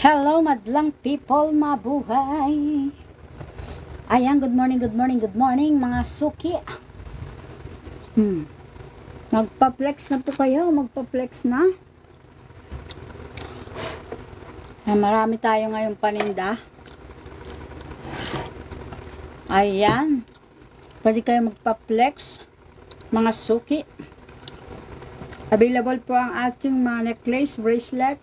Hello, madlang people, mabuhay! Ayan, good morning, mga suki. Magpa-flex na po kayo, magpa-flex na. Marami tayo ngayong paninda. Ayan, pwede kayo magpa-flex, mga suki. Available po ang ating mga necklace, bracelet.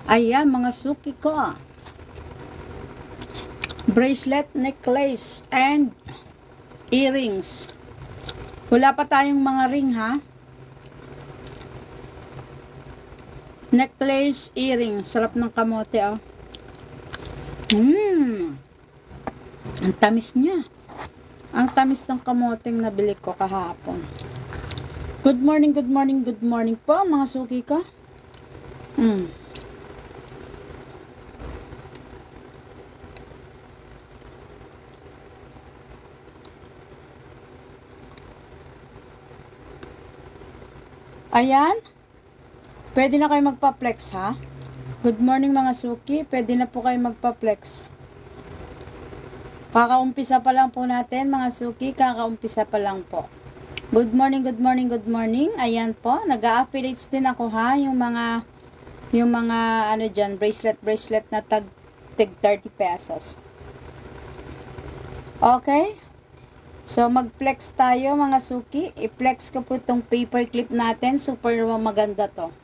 Ayan, mga suki ko. Bracelet, necklace, and earrings. Wala pa tayong mga ring, ha? Necklace, earrings. Sarap ng kamote, oh. Ang tamis niya. Ang tamis ng kamoteng nabili ko kahapon. Good morning po, mga suki ko. Ayan. Pwede na kayo magpa-flex, ha? Good morning, mga suki. Pwede na po kayo magpa-flex. Kakaumpisa pa lang po natin, mga suki. Kakaumpisa pa lang po. Good morning. Ayan po. Nag-a-affiliates din ako, ha? Yung mga ano dyan, bracelet na tag 30 pesos. Okay? So, mag-flex tayo, mga suki. I-flex ko po itong paper clip natin. Super maganda to.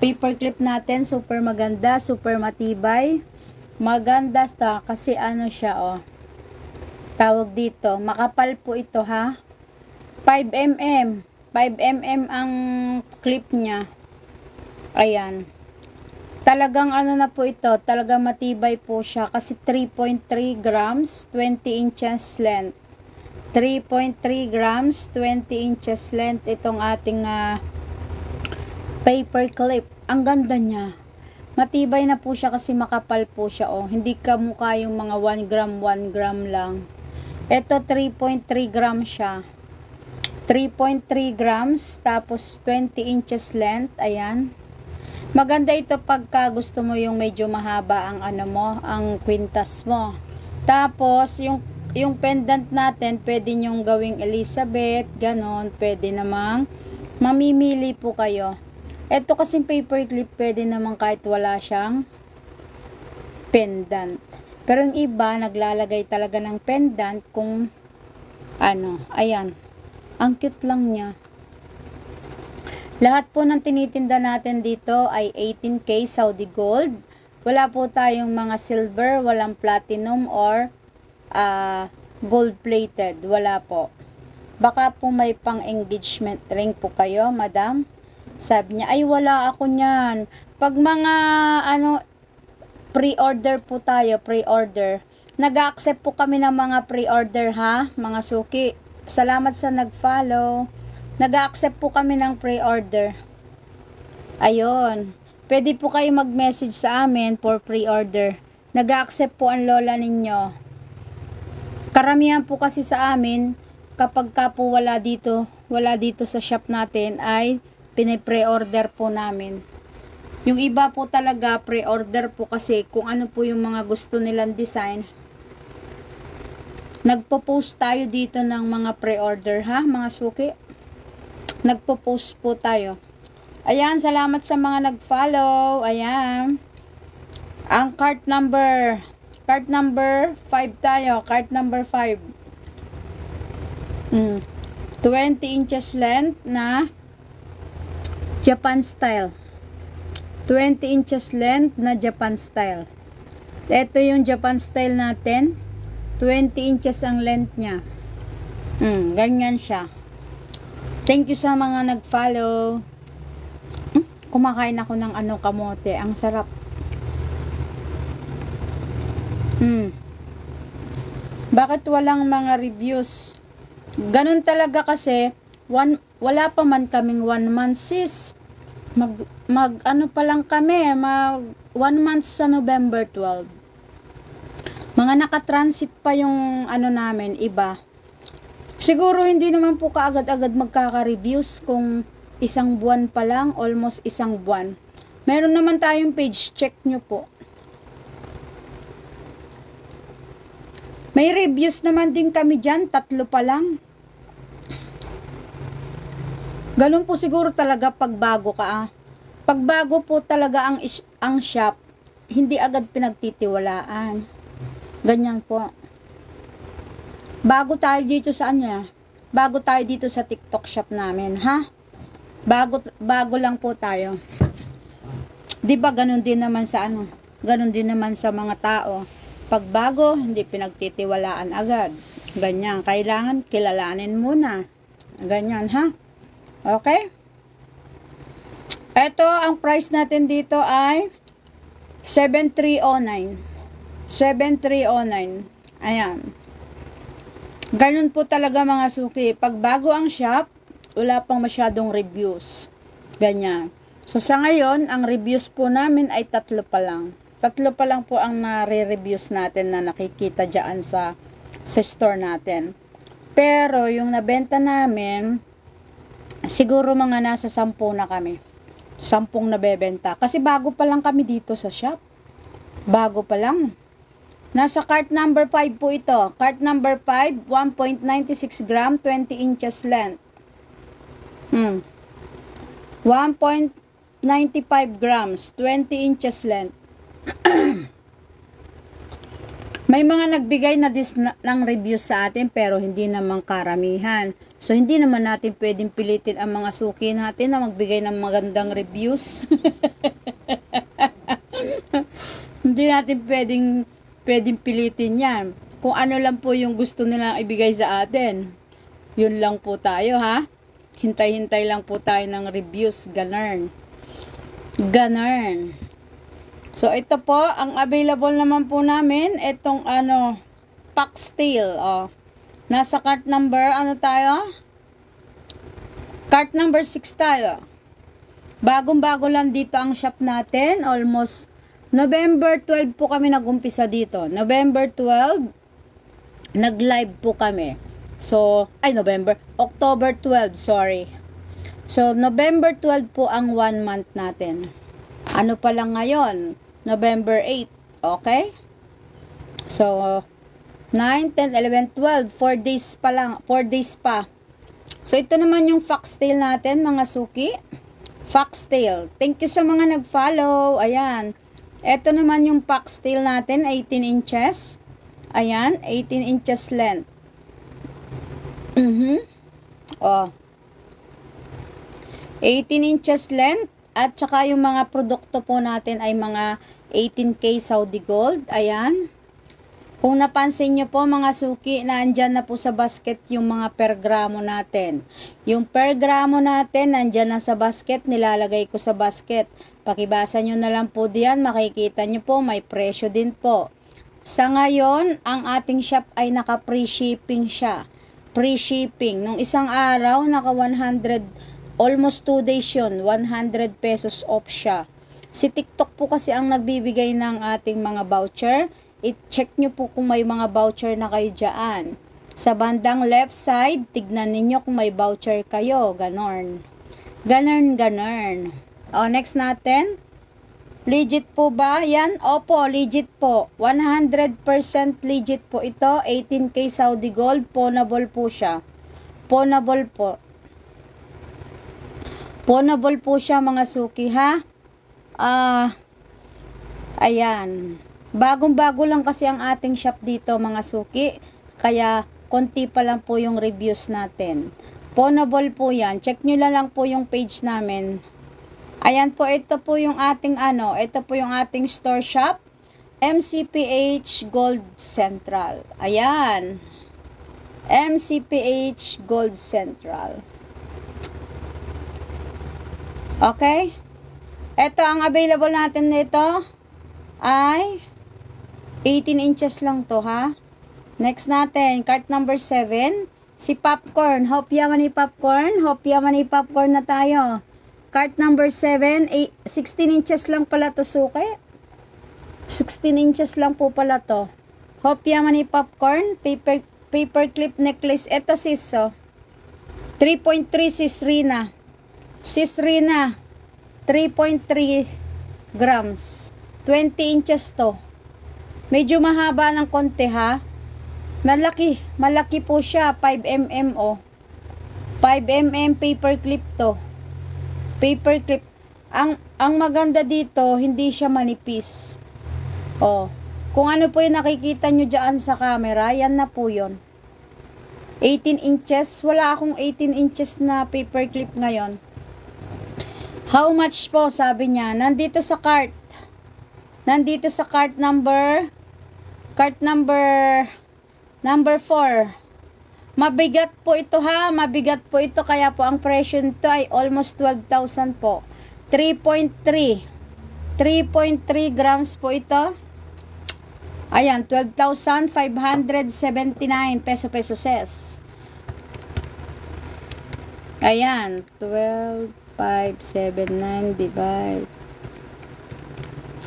Paper clip natin, super maganda, super matibay. Maganda ta kasi ano siya, oh. Tawag dito. Makapal po ito, ha. 5mm. 5mm ang clip niya. Ayan. Talagang ano na po ito. Talagang matibay po siya. Kasi 3.3 grams, 20 inches length. 3.3 grams, 20 inches length itong ating paper clip. Ang ganda niya. Matibay na po siya kasi makapal po siya, oh. Hindi ka mukha yung mga 1 gram lang. Ito 3.3 grams siya. 3.3 grams tapos 20 inches length. Ayan. Maganda ito pagka gusto mo yung medyo mahaba ang ano mo, ang kwintas mo. Tapos yung pendant natin, pwede nyong gawing Elizabeth, ganon. Pwede namang mamimili po kayo. Ito kasing paper clip, pwede naman kahit wala siyang pendant. Pero yung iba, naglalagay talaga ng pendant kung ano. Ayan. Ang cute lang niya. Lahat po ng tinitinda natin dito ay 18K Saudi Gold. Wala po tayong mga silver, walang platinum or gold plated. Wala po. Baka po may pang engagement ring po kayo, madam. Sabi niya, ay wala ako niyan. Pag mga pre-order po tayo, pre-order. Nag-accept po kami ng mga pre-order, ha, mga suki. Salamat sa nag-follow. Nag-accept po kami ng pre-order. Ayun. Pwede po kayo mag-message sa amin for pre-order. Nag-accept po ang lola ninyo. Karamihan po kasi sa amin, kapag ka po wala dito sa shop natin, ay pinipre-order po namin. Yung iba po talaga, pre-order po kasi kung ano po yung mga gusto nilang design. Nagpo-post tayo dito ng mga pre-order, ha, mga suki? Nagpo-post po tayo. Ayan, salamat sa mga nag-follow. Ayan. Ang card number 5 tayo. Card number 5. 20 inches length na Japan style. 20 inches length na Japan style. Ito yung Japan style natin. 20 inches ang length niya. Ganyan siya. Thank you sa mga nag-follow. Kumakain ako ng kamote. Ang sarap. Bakit walang mga reviews? Ganun talaga kasi wala pa man kaming 1 month, sis. Ano pa lang kami, 1 month sa November 12. Mga nakatransit pa yung namin, iba. Siguro hindi naman po kaagad-agad magkaka-reviews kung Isang buwan pa lang, almost isang buwan. Meron naman tayong page, check nyo po. May reviews naman din kami dyan, 3 pa lang. Ganun po siguro talaga pag bago ka ah. Pag bago po talaga ang shop, hindi agad pinagtitiwalaan. Ganyan po. Bago tayo dito sa bago tayo dito sa TikTok shop namin, ha? Bago lang po tayo. 'Di ba ganun din naman sa ganun din naman sa mga tao. Pag bago, hindi pinagtitiwalaan agad. Ganyan, kailangan kilalanin muna. Ganyan, ha? Okay? Ito, ang price natin dito ay 7,309. 7,309. Ayan. Ganun po talaga mga suki. Pag bago ang shop, wala pang masyadong reviews. Ganyan. So, sa ngayon, ang reviews po namin ay 3 pa lang. 3 pa lang po ang nare-reviews natin na nakikita dyan sa store natin. Pero, yung nabenta namin, siguro mga nasa 10 na kami. 10 nabebenta. Kasi bago pa lang kami dito sa shop. Bago pa lang. Nasa cart number 5 po ito. Cart number 5, 1.96 gram, 20 inches length. 1.95 grams, 20 inches length. May mga nagbigay na ng reviews sa atin pero hindi naman karamihan. So hindi naman natin pwedeng pilitin ang mga suki natin na magbigay ng magandang reviews. Hindi natin pwedeng pilitin 'yan. Kung ano lang po yung gusto nila ibigay sa atin. Yun lang po tayo, ha? Hintay-hintay lang po tayo ng reviews, ganun. So, ito po, ang available naman po namin, itong Foxtail, Nasa cart number, tayo? Cart number 6 tayo. Bagong-bago lang dito ang shop natin, almost November 12 po kami nag-umpisa dito. November 12, nag-live po kami. So, October 12, sorry. So, November 12 po ang 1 month natin. Ano pa lang ngayon? November 8, okay? So, 9, 10, 11, 12, 4 days pa lang, 4 days pa. So, ito naman yung foxtail natin, mga suki. Foxtail. Thank you sa mga nag-follow. Ayan. Ito naman yung foxtail natin, 18 inches. Ayan, 18 inches length. 18 inches length. At saka yung mga produkto po natin ay mga 18K Saudi Gold. Ayan. Kung napansin nyo po mga suki, naandyan na po sa basket yung mga per gramo natin. Yung per gramo natin, naandyan na sa basket, nilalagay ko sa basket. Pakibasa nyo na lang po diyan, makikita nyo po, may presyo din po. Sa ngayon, ang ating shop ay naka-free shipping siya. Free shipping. Nung isang araw, naka 100, almost 2 days yun, 100 pesos off siya. Si TikTok po kasi ang nagbibigay ng ating mga voucher. I-check nyo po kung may mga voucher na kayo dyan. Sa bandang left side, tignan ninyo kung may voucher kayo. Ganon. Ganon. O, next natin. Legit po ba? Yan? Opo, legit po. 100% legit po ito. 18K Saudi Gold. Pawnable po siya. Pawnable po. Pawnable po siya mga suki, ha? Ayan. Bagong-bago lang kasi ang ating shop dito mga suki. Kaya konti pa lang po yung reviews natin. Pawnable po yan. Check nyo lang po yung page namin. Ayan po, ito po yung ating ito po yung ating store shop. MCPH Gold Central. Ayan. MCPH Gold Central. Okay? Ito, ang available natin nito ay 18 inches lang to, ha? Next natin, cart number 7, si Popcorn. Hopya man ni Popcorn. Hopya man ni Popcorn na tayo. Cart number 7, 16 inches lang pala to, suki. 16 inches lang po pala to. Hopya man ni Popcorn. Paper clip necklace. Ito sis, 3.3 sis Rina. Sis Rina, 3.3 grams. 20 inches to. Medyo mahaba ng konti ha. Malaki po siya. 5mm oh. 5mm paper clip to. Paper clip. Ang maganda dito, hindi siya manipis. Oh. Kung ano po yung nakikita nyo dyan sa camera, yan na po yun. 18 inches. Wala akong 18 inches na paper clip ngayon. How much po? Sabi niya. Nandito sa cart. Nandito sa cart number 4. Mabigat po ito ha. Mabigat po ito. Kaya po ang presyo nito ay almost 12,000 po. 3.3 grams po ito. Ayan, 12,579 peso ses. Ayan, 12,579 divide.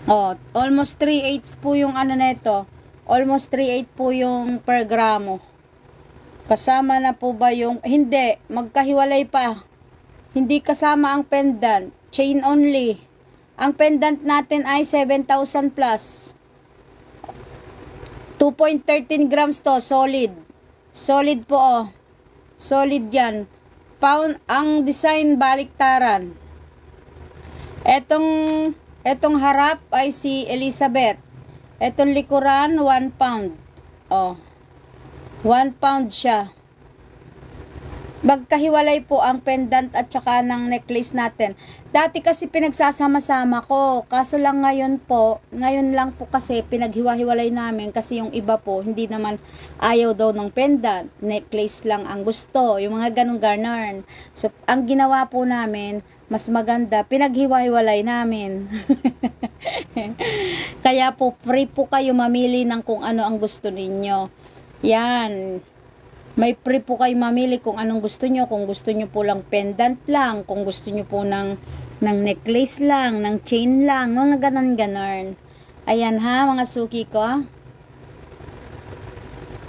Oh, almost 3.8 po yung ano nito. Almost 3.8 po yung per gramo. Kasama na po ba yung... Hindi, magkahiwalay pa. Hindi kasama ang pendant. Chain only. Ang pendant natin ay 7,000 plus. 2.13 grams to, solid. Solid po oh. Solid yan. Pound, ang design baliktaran. Etong harap ay si Elizabeth. Etong likuran, 1 pound. Oh. 1 pound siya. Magkahiwalay po ang pendant at saka ng necklace natin. Dati kasi pinagsasama-sama ko. Kaso lang ngayon lang po kasi pinaghiwa-hiwalay namin kasi yung iba po hindi naman ayaw daw ng pendant. Necklace lang ang gusto. Yung mga ganong garnern. So, ang ginawa po namin, mas maganda, pinaghiwa-hiwalay namin. Kaya po, free po kayo mamili ng kung ano ang gusto ninyo. Yan. May free po kayo mamili kung anong gusto nyo. Kung gusto nyo po lang pendant lang. Kung gusto nyo po ng necklace lang, ng chain lang. Mga ganon-ganon. Ayan ha, mga suki ko.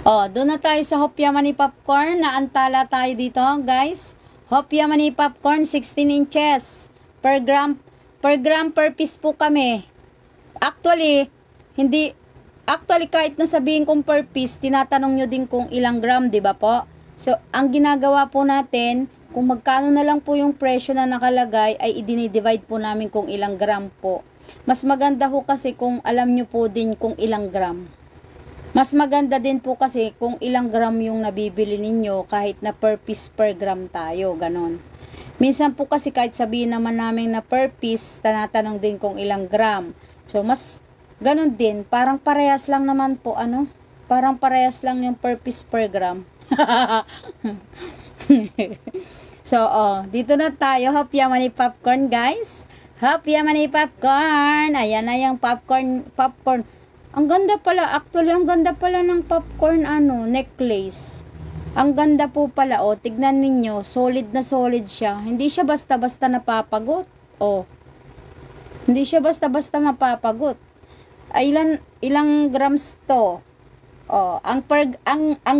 O, doon na tayo sa Hopya Mani Popcorn. Naantala tayo dito, guys. Hopya Mani Popcorn, 16 inches. Per gram per piece po kami. Actually, kahit nasabihin kong per piece, tinatanong nyo din kung ilang gram, di ba po? So, ang ginagawa po natin, kung magkano na lang po yung presyo na nakalagay, ay i-divide po namin kung ilang gram po. Mas maganda po kasi kung alam nyo po din kung ilang gram. Mas maganda din po kasi kung ilang gram yung nabibili ninyo kahit na per piece per gram tayo, ganon. Minsan po kasi kahit sabihin naman namin na per piece, tanatanong din kung ilang gram. So, mas ganon din, parang parehas lang naman po, ano? Parang parehas lang yung per piece per gram. So, dito na tayo. Hopya Mani Popcorn, guys. Hopya Mani Popcorn. Ayan na yung popcorn. Ang ganda pala. Actually, ang ganda pala ng popcorn, necklace. Ang ganda po pala, tignan ninyo. Solid na solid siya. Hindi siya basta-basta napapagot. Hindi siya basta-basta mapapagot. Ilang grams to? Ang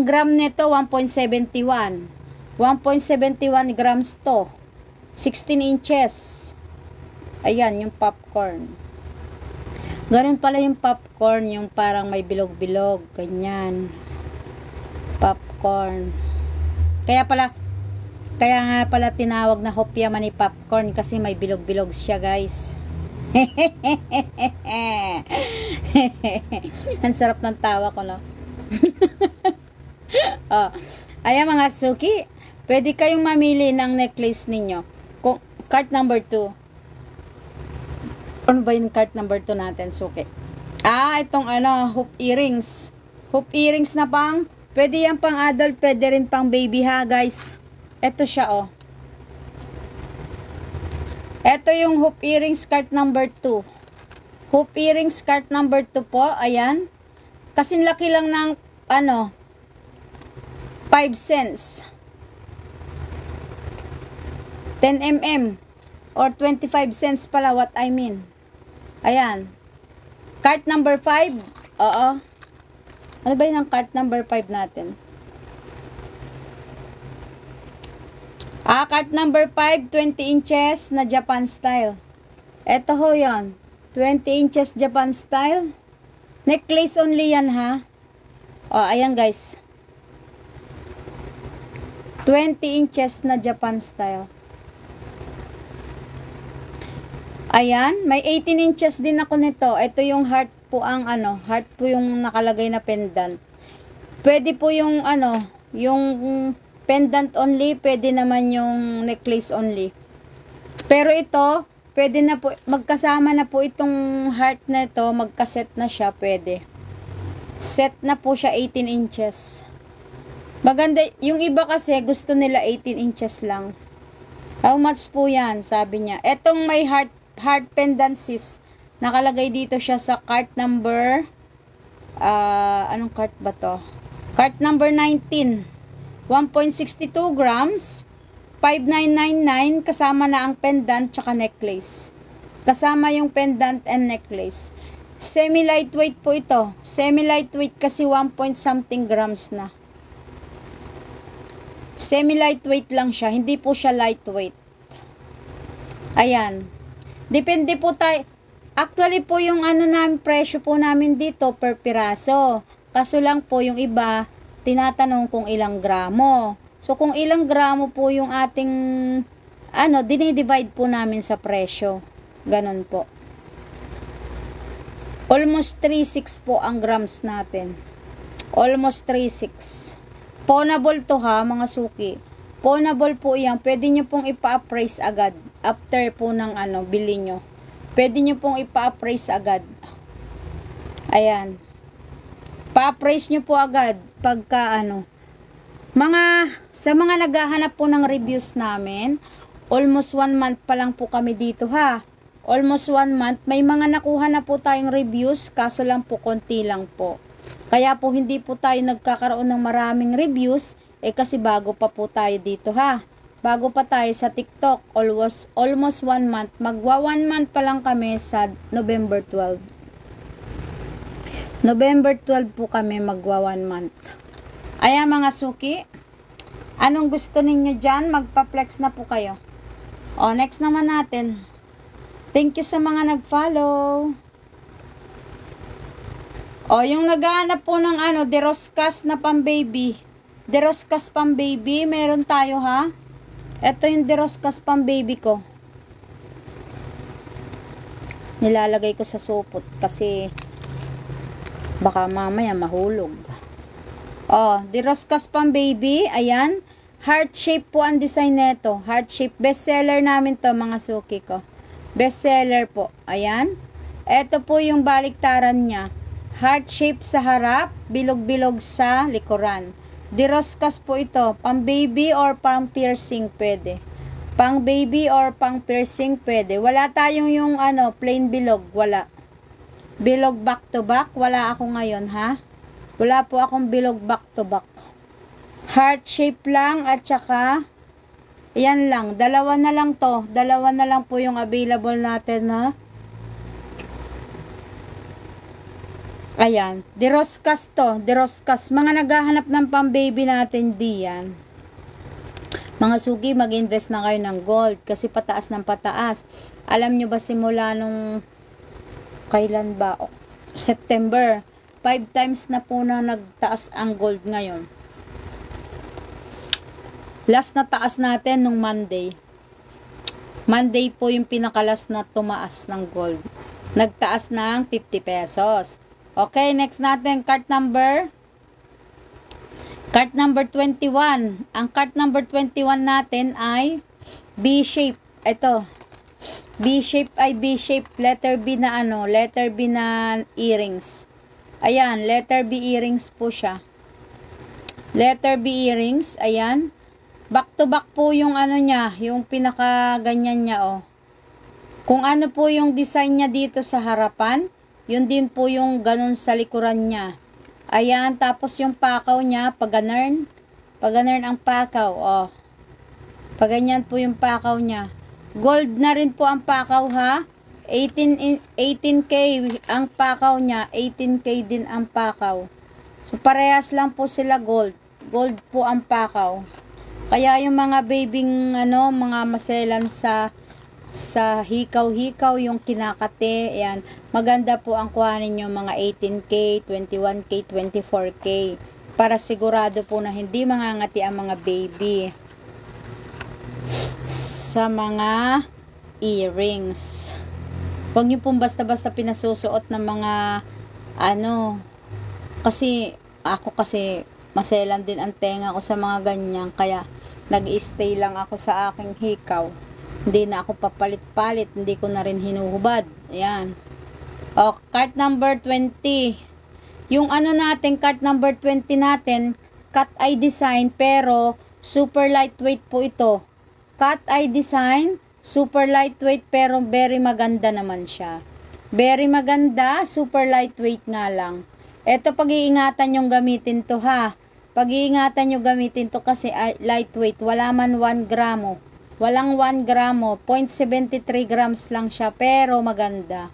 gram nito 1.71. 1.71 grams to. 16 inches. Ayan yung popcorn. Ganun pala yung popcorn, yung parang may bilog-bilog, ganyan. Popcorn. Kaya nga pala tinawag na Hopya Mani Popcorn kasi may bilog-bilog siya, guys. Ang sarap ng tawa ko, no? Ayan mga suki, pwede kayong mamili ng necklace ninyo. Kung card number 2. Ano ba yung card number 2 natin, suki? Itong hoop earrings. Hoop earrings na pwede yan pang adult, pwede rin pang baby ha, guys. Ito siya, Ito yung hoop earrings card number 2. Hoop earrings card number 2 po. Ayan. Kasing laki lang ng 5 cents. 10 mm. Or 25 cents pala what I mean. Ayan. Card number 5. Oo. Ano ba yun ang card number 5 natin? Card number 5, 20 inches na Japan style. Ito ho yan. 20 inches Japan style. Necklace only yan ha. Ayan guys. 20 inches na Japan style. Ayan. May 18 inches din ako nito. Ito yung heart po ang heart po yung nakalagay na pendant. Pwede po yung yung pendant only, pwede naman yung necklace only. Pero ito, pwede na po, magkasama na po itong heart na ito, magkaset na siya, pwede. Set na po siya 18 inches. Maganda, yung iba kasi gusto nila 18 inches lang. How much po yan? Sabi niya. Etong may heart pendant sis, nakalagay dito siya sa cart number, anong cart ba to? Cart number 19. 1.62 grams, 5,999, kasama na ang pendant tsaka necklace. Kasama yung pendant and necklace. Semi-lightweight po ito. Semi-lightweight kasi 1 point something grams na. Semi-lightweight lang siya. Hindi po siya lightweight. Ayan. Depende po tayo. Actually po yung presyo po namin dito per piraso. Kaso lang po yung iba, tinatanong kung ilang gramo. So kung ilang gramo po yung ating dinidivide po namin sa presyo. Ganon po. Almost 3.6 po ang grams natin. Almost 3.6. Pawnable to ha mga suki. Pawnable po yan. Pwede nyo pong ipa-appraise agad. After po ng bili nyo. Pwede nyo pong ipa-appraise agad. Ayan. Pa-appraise nyo po agad. Pagka sa mga naghahanap po ng reviews namin, almost 1 month pa lang po kami dito ha. Almost 1 month. May mga nakuha na po tayong reviews. Kaso lang po, konti lang po. Kaya po hindi po tayo nagkakaroon ng maraming reviews. Kasi bago pa po tayo dito ha. Bago pa tayo sa TikTok. Almost 1 month. Magwa 1 month pa lang kami sa November 12. November 12 po kami magwa 1 month. Ayan mga suki. Anong gusto ninyo dyan? Magpa-flex na po kayo. Next naman natin. Thank you sa mga nag-follow. Yung naghahanap po ng Deroscas na pang-baby. Deroscas pang-baby. Meron tayo ha. Ito yung Deroscas pang-baby ko. Nilalagay ko sa supot kasi baka mamaya mahulog. Deroscas pang-baby. Ayan. Heart shape po ang design nito. Heart shape. Best seller namin to mga suki ko. Best seller po. Ayan. Ito po yung baliktaran niya. Heart shape sa harap, bilog-bilog sa likuran. Deroscas po ito. Pang baby or pang piercing pwede. Pang baby or pang piercing pwede. Wala tayong yung plain bilog. Wala. Bilog back to back. Wala ako ngayon ha. Wala po akong bilog back to back. Heart shape lang at saka yan lang. Dalawa na lang to. Dalawa na lang po yung available natin ha. Ayan. Deroscas to. Deroscas. Mga naghahanap ng pang-baby natin diyan. Mga sugi, mag-invest na kayo ng gold. Kasi pataas ng pataas. Alam nyo ba simula nung kailan ba? September. 5 times na po na nagtaas ang gold ngayon. Last na taas natin nung Monday. Monday po yung pinakalas na tumaas ng gold. Nagtaas ng 50 pesos. Okay, next natin, card number 21. Ang card number 21 natin ay B-shape. Ito. B-shape ay B-shape. Letter B na letter B na earrings. Ayan, letter B earrings po siya. Letter B earrings, ayan. Back to back po yung niya, yung pinaka ganyan niya Kung ano po yung design niya dito sa harapan, yun din po yung ganun sa likuran niya. Ayan, tapos yung pakaw niya, pag-ganern ang pakaw, Paganyan po yung pakaw niya. Gold na rin po ang pakaw ha. 18K ang pakaw niya, 18K din ang pakaw. So parehas lang po sila gold. Gold po ang pakaw. Kaya yung mga babing ano, mga maselan sa hikaw-hikaw yung kinakate, ayan, maganda po ang kuhanin yung mga 18K, 21K, 24K para sigurado po na hindi mangangati ang mga baby sa mga earrings. Huwag nyo pong basta-basta pinasusuot ng mga ano, kasi ako kasi maselan din ang tenga ko sa mga ganyan, kaya nag-stay lang ako sa aking hikaw. Hindi na ako papalit-palit, hindi ko na rin hinuhubad. Ayan. O, card number 20. Yung ano natin, card number 20 natin, cat eye design, pero super lightweight po ito. Cat eye design, super lightweight, pero very maganda naman siya. Very maganda, super lightweight nga lang. Ito, pag-iingatan yung gamitin to ha. Pag-iingatan nyo gamitin to kasi lightweight. Wala man 1 gramo. Walang 1 gramo. 0.73 grams lang siya. Pero maganda.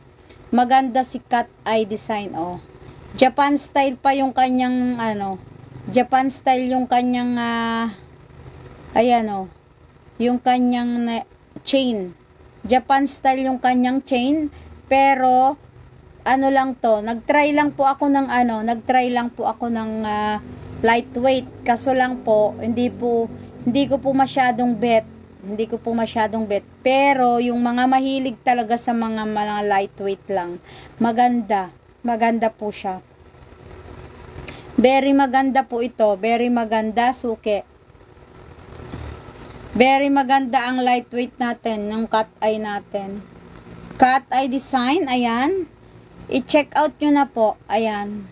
Maganda si cat eye design. Oh. Japan style pa yung kanyang ano. Japan style yung kanyang ayan oh. Yung kanyang chain. Japan style yung kanyang chain. Pero ano lang to. Nagtry lang po ako ng lightweight, kaso lang po hindi ko po masyadong bet, pero yung mga mahilig talaga sa mga lightweight lang, maganda po siya. Very maganda po ito, very maganda, suki. Very maganda ang lightweight natin, yung cat eye natin. Cat eye design, ayan. I-check out nyo na po, ayan.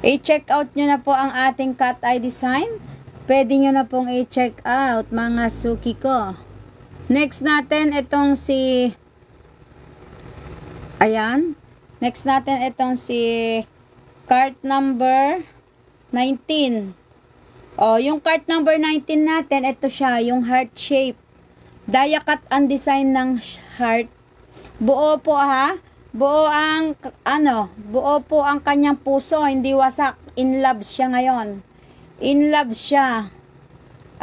I-check out nyo na po ang ating cat eye design. Pwede nyo na pong i-check out, mga suki ko. Next natin, itong si... Ayan. Next natin, itong si... Card number 19. O, yung card number 19 natin, ito siya, yung heart shape. Die cut ang design ng heart. Buo po ha. Buo po ang kanyang puso, hindi wasak. In love siya ngayon. In love siya.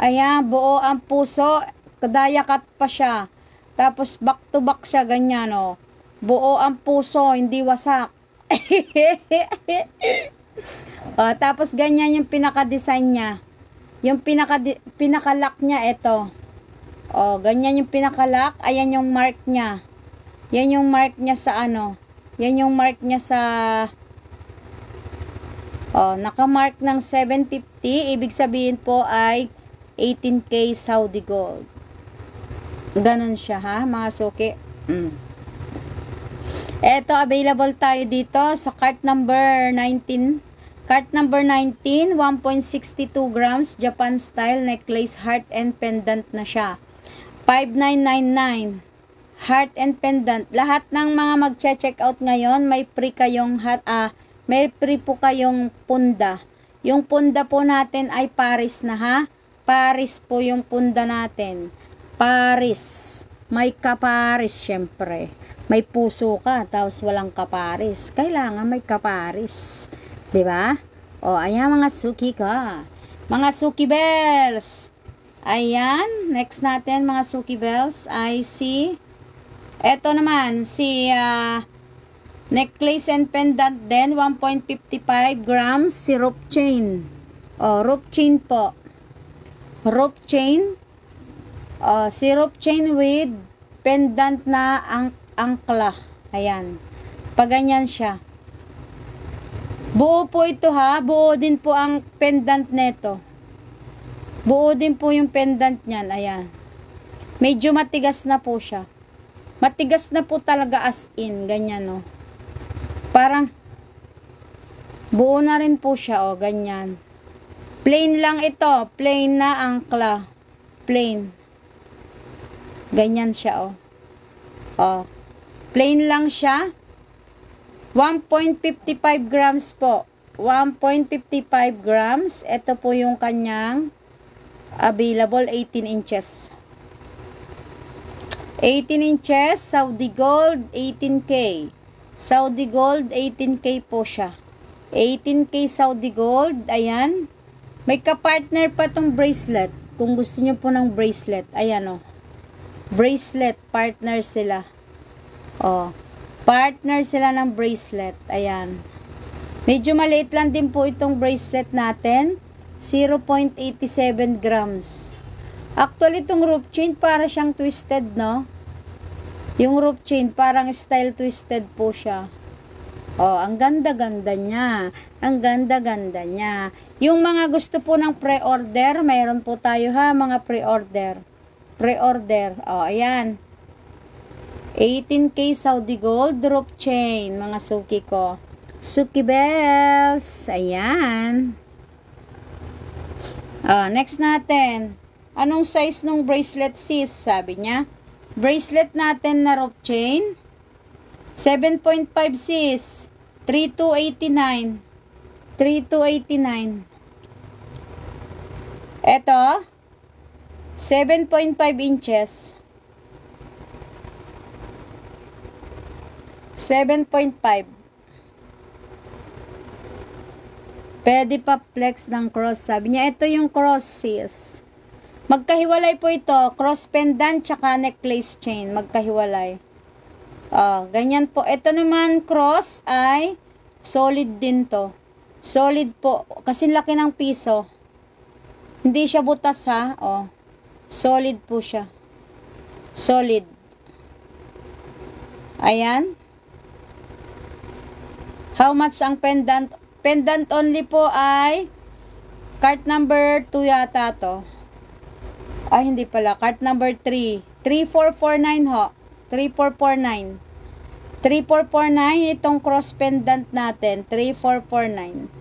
Ayan, buo ang puso, kadayakat pa siya. Tapos back to back siya, ganyan o. Buo ang puso, hindi wasak. Tapos ganyan yung pinaka-design niya. Yung pinaka-lock niya, ito. O, ganyan yung pinaka-lock, ayan yung mark niya. Yan yung mark niya sa ano. Yan yung mark niya sa... naka-mark ng 750. Ibig sabihin po ay 18K Saudi gold. Ganon siya ha, mga suki. Eto, available tayo dito sa cart number 19. Cart number 19, 1.62 grams, Japan style necklace, heart and pendant na siya. 5999. Heart and pendant. Lahat ng mga magche-check out ngayon, may free po kayong punda. Yung punda po natin ay Paris na ha. Paris po yung punda natin. Paris. May kaparis syempre. May puso ka, tapos walang kaparis. Kailangan may kaparis. Diba? O, ayan mga suki ka. Mga suki bells. Ayan. Next natin mga suki bells ay si... Eto naman, si necklace and pendant din, 1.55 grams, si rope chain. O, rope chain po. Rope chain. O, si rope chain with pendant na angkla. Ayan. Paganyan siya. Buo po ito ha. Buo din po ang pendant neto. Buo din po yung pendant niyan. Ayan. Medyo matigas na po siya. Matigas na po talaga as in. Ganyan o. Parang buo na rin po siya o. Ganyan. Plain lang ito. Plain na angkla. Plain. Ganyan siya o. O. Plain lang siya. 1.55 grams po. 1.55 grams. Ito po yung kanyang available 18 inches. 18 inches, Saudi Gold, 18K. Saudi Gold, 18K po siya. 18K Saudi Gold, ayan. May kapartner pa tong bracelet. Kung gusto nyo po ng bracelet, ayan o. Bracelet, partner sila. O, partner sila ng bracelet. Ayan. Medyo maliit lang din po itong bracelet natin. 0.87 grams. Actually, itong rope chain para siyang twisted, no? Yung rope chain, parang style twisted po siya. Oh, ang ganda-ganda niya. Ang ganda-ganda niya. Yung mga gusto po ng pre-order, mayroon po tayo ha, mga pre-order. Pre-order. Oh, ayan. 18K Saudi Gold rope chain, mga suki ko. Suki bells. Ayan. Oh, next natin. Anong size ng bracelet sis? Sabi niya. Bracelet natin na rope chain. 7.5 sis. 3289. 3289. Ito. 7.5 inches. 7.5. Pwede pa flex ng cross. Sabi niya, ito yung cross sis. Magkahiwalay po ito. Cross pendant tsaka necklace chain. Magkahiwalay. Ganyan po. Ito naman cross ay solid din to. Solid po. Kasi laki ng piso. Hindi siya butas ha. Solid po siya. Solid. Ayan. How much ang pendant? Pendant only po ay cart number 2 yata to. Ay, hindi pala. Cart number 3. 3449 ho. 3449. 3449 itong cross pendant natin. 3449.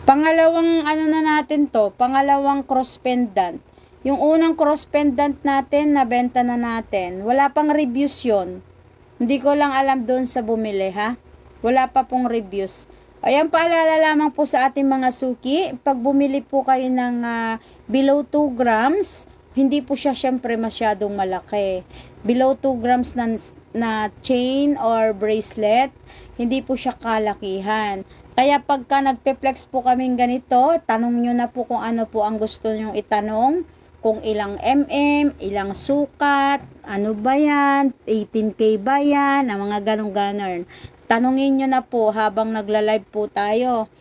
Pangalawang ano na natin to. Pangalawang cross pendant. Yung unang cross pendant natin, nabenta na natin. Wala pang reviews yun. Hindi ko lang alam doon sa bumili ha. Wala pa pong reviews. Ayan, paalala lamang po sa ating mga suki. Pag bumili po kayo ng below 2 grams, hindi po siya syempre masyadong malaki. Below 2 grams na chain or bracelet, hindi po siya kalakihan. Kaya pagka nagpe-flex po kaming ganito, tanong nyo na po kung ano po ang gusto nyo itanong. Kung ilang ilang sukat, ano ba yan, 18K ba yan, ang mga ganong-ganon. Tanungin nyo na po habang nagla-live po tayo.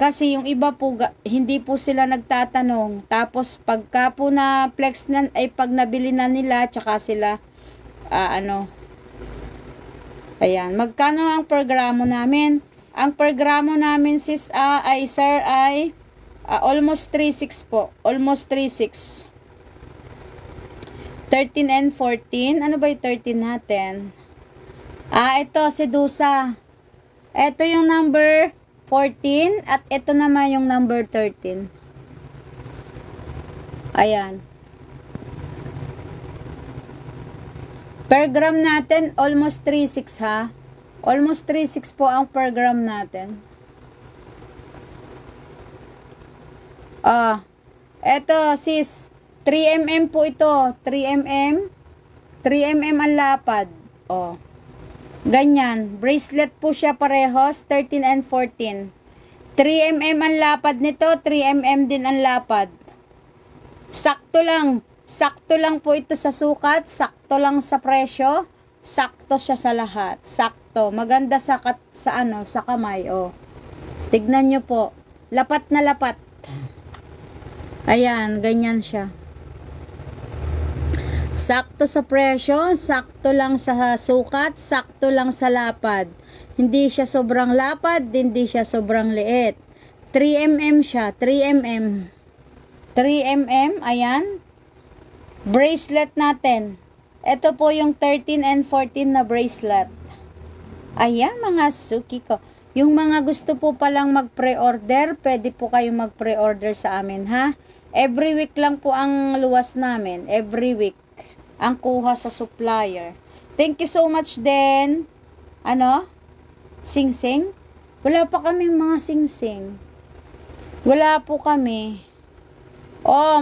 Kasi yung iba po, hindi po sila nagtatanong. Tapos pagka po na flex na, ay pag nabili na nila, tsaka sila, ayan, magkano ang programo namin? Ang programo namin sis, sir, ay almost 3.6 po. Almost 3.6. 13 and 14. Ano ba yung 13 natin? Ito, Sedusa. Ito yung number 14 at ito naman yung number 13. Ayan. Per gram natin, almost 3.6 ha. Almost 3.6 po ang per gram natin. Eto sis, 3mm po ito. 3mm. 3mm ang lapad. Ganyan. Bracelet po siya parehos. 13 and 14. 3mm ang lapad nito. 3mm din ang lapad. Sakto lang. Sakto lang po ito sa sukat. Sakto lang sa presyo. Sakto siya sa lahat. Sakto. Maganda sa kamay. Tignan nyo po. Lapat na lapat. Ayan. Ganyan siya. Sakto sa presyo, sakto lang sa sukat, sakto lang sa lapad. Hindi siya sobrang lapad, hindi siya sobrang liit. 3mm siya, 3mm. 3mm, ayan. Bracelet natin. Ito po yung 13 and 14 na bracelet. Ayan mga suki ko. Yung mga gusto po palang mag-pre-order, pwede po kayong mag-pre-order sa amin ha. Every week lang po ang luwas namin. Every week ang kuha sa supplier. Thank you so much din. Sing-sing? Wala pa kaming mga sing-sing. Wala po kami.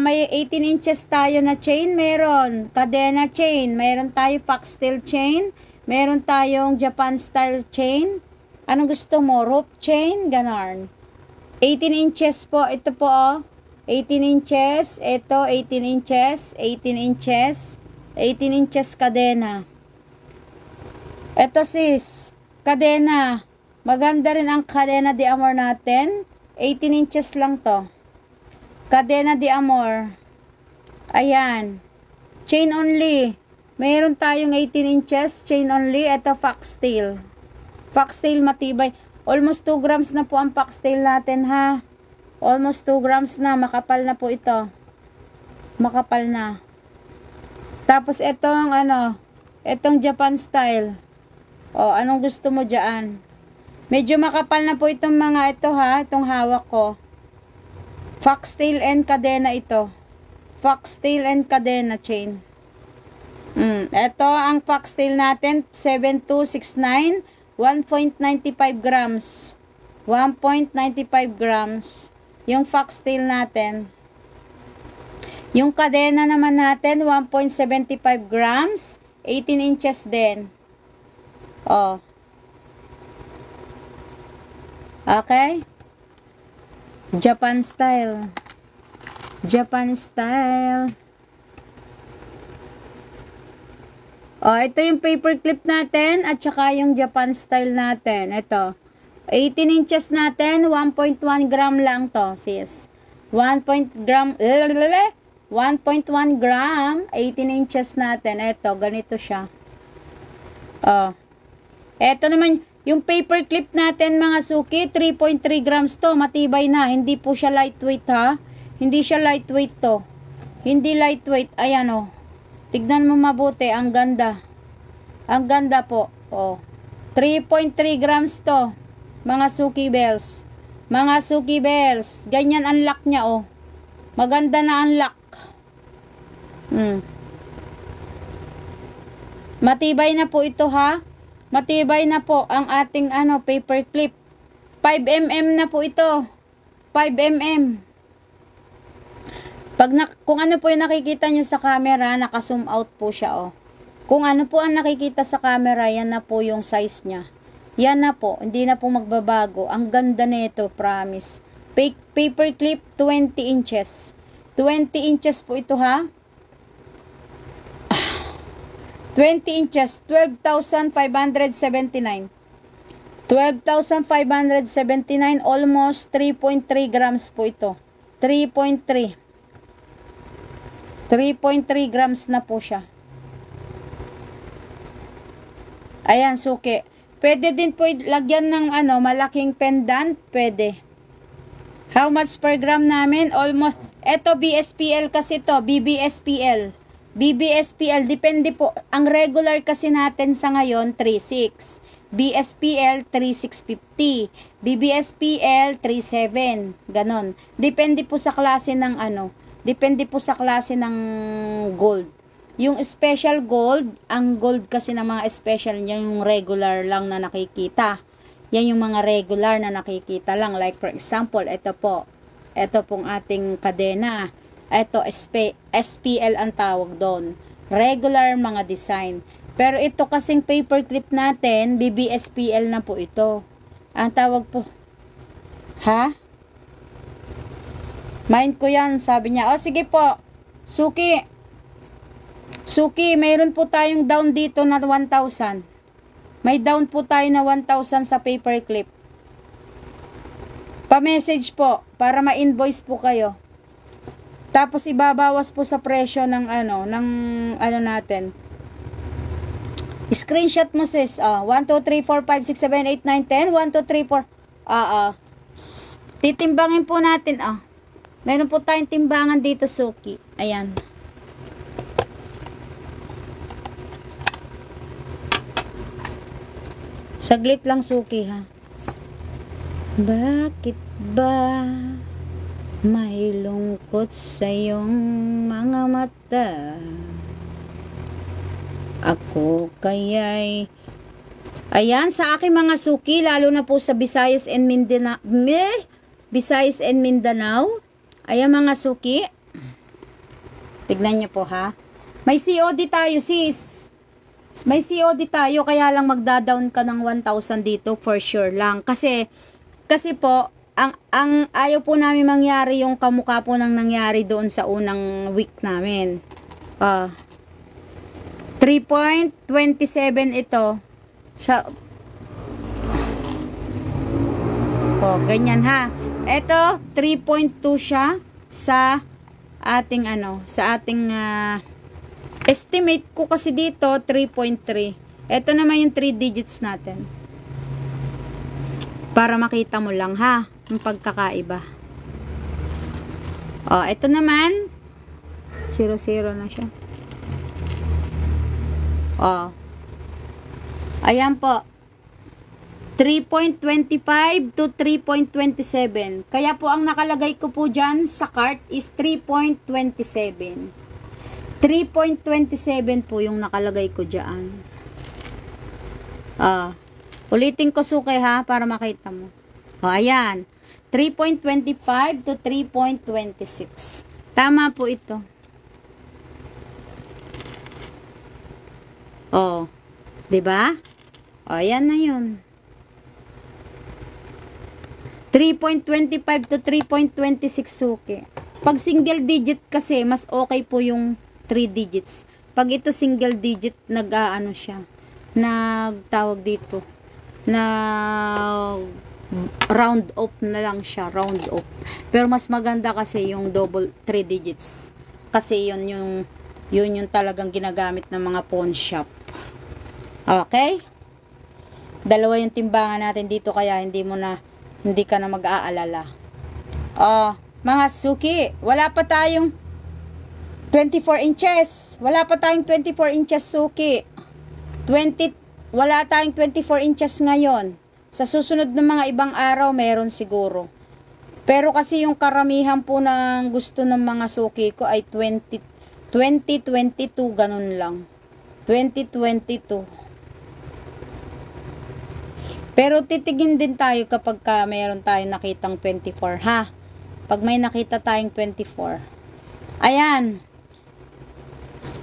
May 18 inches tayo na chain. Meron. Cadena chain. Meron tayo foxtail chain. Meron tayong Japan style chain. Anong gusto mo? Rope chain? Ganon. 18 inches po. Ito po, oh. 18 inches. Ito, 18 inches. 18 inches. 18 inches kadena. Ito sis, kadena. Maganda rin ang cadena de amor natin. 18 inches lang to. Cadena de amor. Ayan. Chain only. Mayroon tayong 18 inches. Chain only. Ito foxtail. Foxtail matibay. Almost 2 grams na po ang foxtail natin ha. Almost 2 grams na. Makapal na po ito. Makapal na. Tapos itong itong Japan style. O, anong gusto mo dyan? Medyo makapal na po itong mga ito ha. Itong hawak ko. Foxtail and cadena ito. Foxtail and cadena chain. Ito ang foxtail natin. 7269. 1.95 grams. 1.95 grams. Yung foxtail natin. Yung cadena naman natin, 1.75 grams. 18 inches din. Oh. Okay? Japan style. Japan style. Oh, ito yung paper clip natin at saka yung Japan style natin. Ito. 18 inches natin, 1.1 gram lang to, sis. 1.1 gram, 18 inches natin. Ito, ganito siya. Oh. Ito naman, yung paper clip natin, mga suki, 3.3 grams to. Matibay na. Hindi po siya lightweight, ha? Hindi siya lightweight to. Hindi lightweight. Ayan, oh. Tignan mo mabuti, ang ganda. Ang ganda po. Oh. 3.3 grams to. Mga suki bells. Mga suki bells. Ganyan ang lock niya, oh. Maganda na ang lock. Matibay na po ito, ha. Matibay na po ang ating paper clip. 5mm na po ito. 5mm. Kung ano po yung nakikita nyo sa camera, naka-zoom out po siya, oh. Kung ano po ang nakikita sa camera, yan na po yung size niya. Yan na po, hindi na po magbabago. Ang ganda nito, promise. Paper clip, 20 inches. 20 inches po ito, ha? 20 inches, 12,579. 12,579, almost 3.3 grams po ito. 3.3. 3.3 grams na po siya. Ayan, suki. Pwede din po lagyan ng malaking pendant. Pwede. How much per gram namin? Almost. Ito BSPL kasi to. BBSPL. BBSPL. Depende po. Ang regular kasi natin sa ngayon, 3.6. BSPL, 3.650. BBSPL, 3.7. Ganon. Depende po sa klase ng Depende po sa klase ng gold. Yung special gold, ang gold kasi ng mga special niya, yung regular lang na nakikita. Yan yung mga regular na nakikita lang. Like for example, ito po. Ito pong ating kadena. Ito, SPL ang tawag doon. Regular mga design. Pero ito kasing paper clip natin, BBSPL na po ito. Ang tawag po. Ha? Mind ko yan, sabi niya. O, sige po. Suki. Suki, mayroon po tayong down dito na 1,000. May down po tayo na 1,000 sa paper clip. Pa-message po, para ma-invoice po kayo. Tapos ibabawas po sa presyo ng natin. Screenshot mo sis. 1, 2, 3, 4, 5, 6, 7, 8, 9, 10. 1, 2, 3, 4. Titimbangin po natin. Meron po tayong timbangan dito, suki. Ayan. Saglit lang, suki, ha. Bakit ba may lungkot sa iyong mga mata? Ako kaya'y... Ayan, sa aking mga suki, lalo na po sa Visayas and Mindanao. Visayas and Mindanao. Ayan mga suki. Tignan niyo po, ha. May COD tayo, sis. May COD tayo, kaya lang magda-down ka ng 1,000 dito for sure lang. Kasi po, ang ayaw po namin mangyari yung kamukha po nang nangyari doon sa unang week namin. 3.27 ito. Sa ganyan ha. Ito 3.2 siya sa ating sa ating estimate ko kasi dito 3.3. Ito naman yung 3 digits natin. Para makita mo lang ha, yung pagkakaiba. Ito naman 0 na siya. Ayan po. 3.25 to 3.27. Kaya po ang nakalagay ko po dyan sa cart is 3.27. 3.27 po yung nakalagay ko dyan. Ulitin ko suki ha para makita mo. Ayan. 3.25 to 3.26. Tama po ito. Diba? Ayan na yun. 3.25 to 3.26 suki. Pag single digit kasi, mas okay po yung 3 digits. Pag ito single digit, nag-aano siya. Nagtawag dito. Round off na lang siya. Round off. Pero mas maganda kasi yung double 3 digits. Kasi yun yung talagang ginagamit ng mga pawn shop. Okay? Dalawa yung timbangan natin dito kaya hindi ka na mag-aalala. Mga suki, wala pa tayong 24 inches. Wala pa tayong 24 inches suki. Wala tayong 24 inches ngayon. Sa susunod ng mga ibang araw, meron siguro. Pero kasi yung karamihan po ng gusto ng mga suki ko ay 2022, ganun lang. 2022. Pero titigin din tayo kapag meron tayong nakitang 24, ha? Pag may nakita tayong 24. Ayan.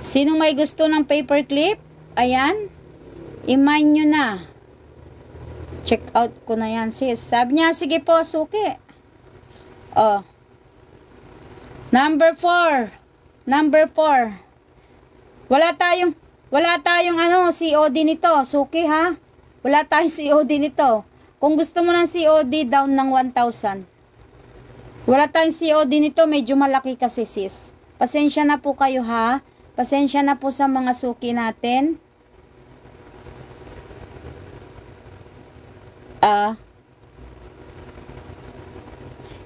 Sino may gusto ng paperclip? Ayan. I-mine nyo na. Check out ko na yan, sis. Sabi niya, sige po, suki. Number 4. Number 4. Wala tayong COD nito, suki ha? Wala tayong COD nito. Kung gusto mo ng COD, down ng 1,000. Wala tayong COD nito, medyo malaki kasi sis. Pasensya na po kayo ha. Pasensya na po sa mga suki natin.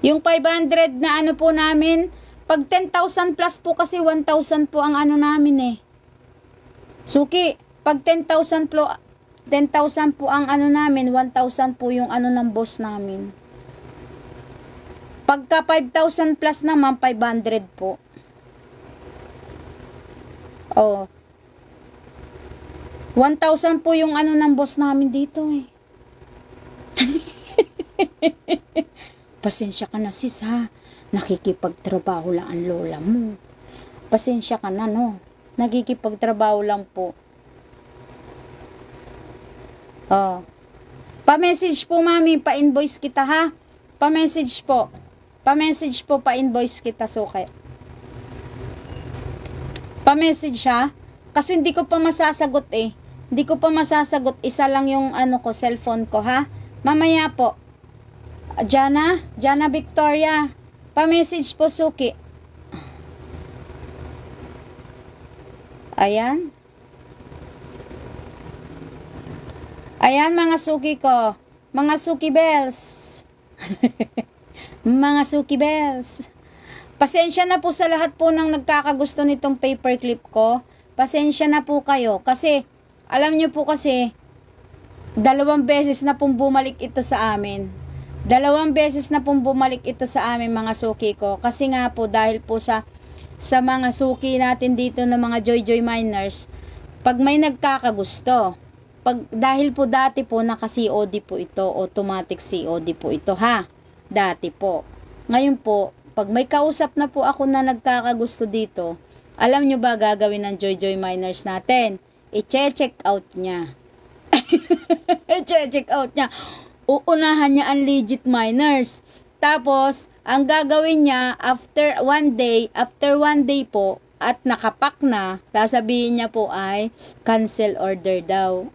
Yung 500 na po namin, pag 10,000 plus po kasi 1,000 po ang namin eh. Suki, pag 10,000 po ang namin, 1,000 po yung ng boss namin. Pagka 5,000 plus naman, 500 po. 1,000 po yung ng boss namin dito eh. Pasensya ka na sis ha. Nakikipagtrabaho lang ang lola mo. Pasensya ka na no. Nakikipagtrabaho lang po. Pa-message po mami, pa-invoice kita ha. Pa-message po. Pa-message po, pa-invoice kita suki. Pa-message ha. Kasi hindi ko pa masasagot eh. Hindi ko pa masasagot. Isa lang yung cellphone ko ha. Mamaya po. Jana Victoria. Pa-message po suki. Ayan. Ayan mga suki ko. Mga suki bells. Mga suki bells. Pasensya na po sa lahat po ng nagkakagusto nitong paperclip ko. Pasensya na po kayo. Kasi, alam nyo po kasi, 2 beses na pong bumalik ito sa amin. 2 beses na pong bumalik ito sa amin mga suki ko. Kasi nga po, dahil po sa mga suki natin dito na mga Joy Miners, pag may nagkakagusto, dahil po dati po naka-COD po ito, automatic COD po ito ha. Dati po. Ngayon po, pag may kausap na po ako na nagkakagusto dito, alam nyo ba gagawin ng Joy Miners natin? I-check out niya. I-check out niya. Uunahan niya ang legit miners. Tapos, ang gagawin niya, after one day po, at nakapak na, sasabihin niya po ay, cancel order daw.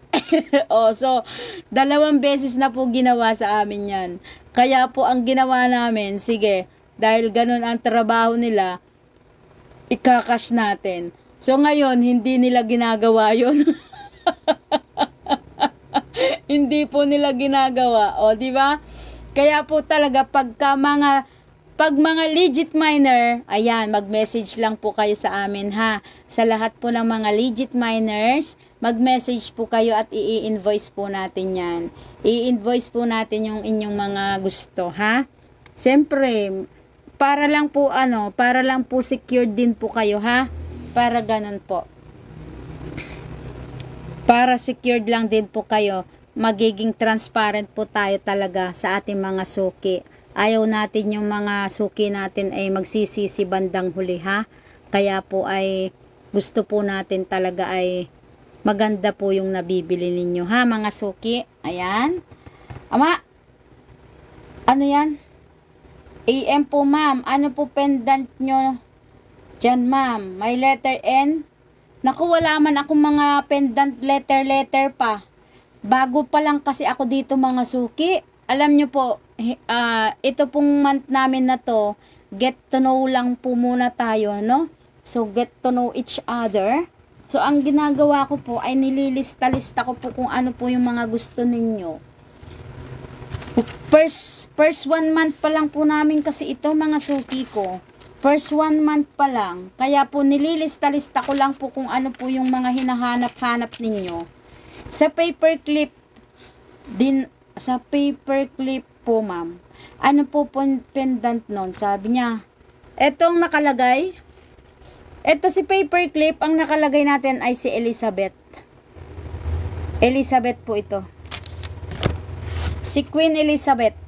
So, 2 beses na po ginawa sa amin yan. Kaya po, ang ginawa namin, sige, dahil ganun ang trabaho nila, ikakash natin. So, ngayon, hindi nila ginagawa yun. Hindi po nila ginagawa. O, di ba? Kaya po talaga, pag mga legit miner, ayan, mag-message lang po kayo sa amin, ha. Sa lahat po ng mga legit miners, mag-message po kayo at i-invoice po natin yan. I-invoice po natin yung inyong mga gusto, ha. Siyempre, para lang po secured din po kayo, ha. Para ganun po. Para secured lang din po kayo. Magiging transparent po tayo talaga sa ating mga suki. Ayaw natin yung mga suki natin ay magsisisi bandang huli, ha. Kaya po ay gusto po natin talaga ay maganda po yung nabibili ninyo, ha, mga suki. Ayan. Ama, ano yan? AM po, ma'am. Ano po pendant nyo dyan, ma'am? May letter N? Naku, wala man akong mga pendant letter pa. Bago pa lang kasi ako dito, mga suki. Alam nyo po, ito pong month namin na to, get to know lang po muna tayo, no? So, get to know each other. So, ang ginagawa ko po ay nililista-lista ko po kung ano po yung mga gusto ninyo. First 1 month pa lang po namin kasi ito, mga suki ko. First 1 month pa lang. Kaya po nililista-lista ko lang po kung ano po yung mga hinahanap-hanap ninyo. Sa paperclip po, ma'am. Ano po pendant nun? Sabi niya, etong nakalagay, eto si paperclip, ang nakalagay natin ay si Elizabeth. Elizabeth po ito. Si Queen Elizabeth.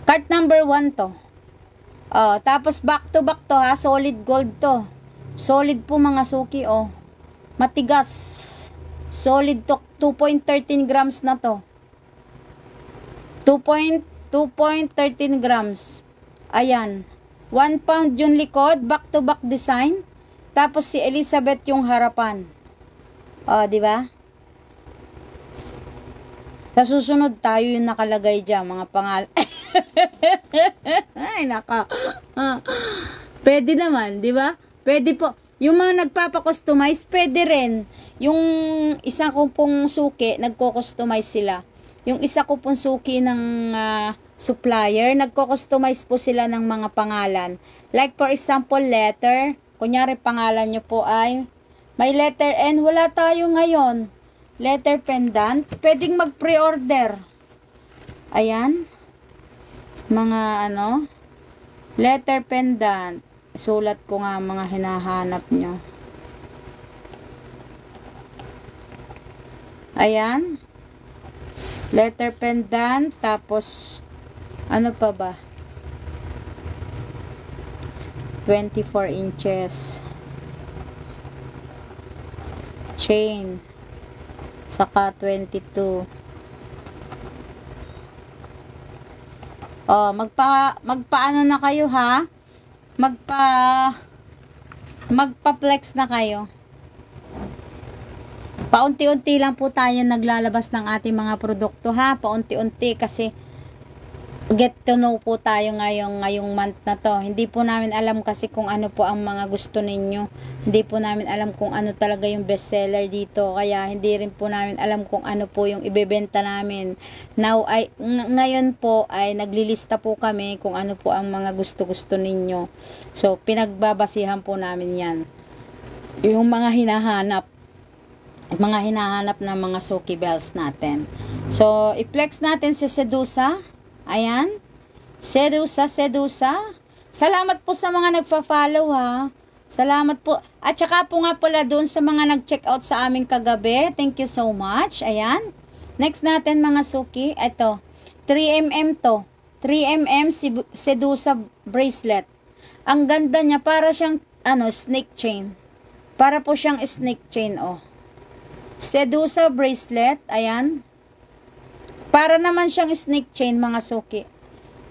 Card number 1 to. Tapos back to to, ha. Solid gold to. Solid po, mga suki, matigas. Solid to. 2.13 grams na to. 2.13 grams. Ayan. 1 pound yung likod, back to back design. Tapos si Elizabeth yung harapan. Di ba? Sa susunod tayo yung nakalagay diyan, mga pangalan. Ay, naka. Pwede naman, di ba? Pwede po. Yung mga nagpapa-customize, pwede rin. Yung isa ko pong suki, nagko-customize sila. Yung isa ko pong suki ng supplier, nagko-customize po sila ng mga pangalan. Like for example, letter. Kunyari, pangalan nyo po ay may letter N. Wala tayo ngayon. Letter pendant. Pwedeng mag-pre-order. Ayan. Mga letter pendant. Sulat ko nga mga hinahanap nyo. Ayan. Letter pendant. Tapos, ano pa ba? 24 inches. Chain. Saka 22. Magpaano na kayo, ha? Magpa-flex na kayo. Paunti-unti lang po tayo naglalabas ng ating mga produkto, ha? Paunti-unti kasi get to know po tayo ngayong month na to. Hindi po namin alam kasi kung ano po ang mga gusto ninyo. Hindi po namin alam kung ano talaga yung bestseller dito. Kaya hindi rin po namin alam kung ano po yung ibebenta namin. Ngayon po ay naglilista po kami kung ano po ang mga gusto-gusto ninyo. So, pinagbabasihan po namin yan. Yung mga hinahanap ng mga Suki Bells natin. So, i-flex natin si Sedusa. Ayan. Sedusa. Salamat po sa mga nagfa-follow, ha. Salamat po. At saka po nga pala doon sa mga nag-check out sa aming kagabi. Thank you so much. Ayan. Next natin, mga Suki. Ito. 3mm to. 3mm Sedusa bracelet. Ang ganda niya. Para siyang snake chain. Para po siyang snake chain, Sedusa bracelet. Ayan. Para naman siyang snake chain, mga Suki.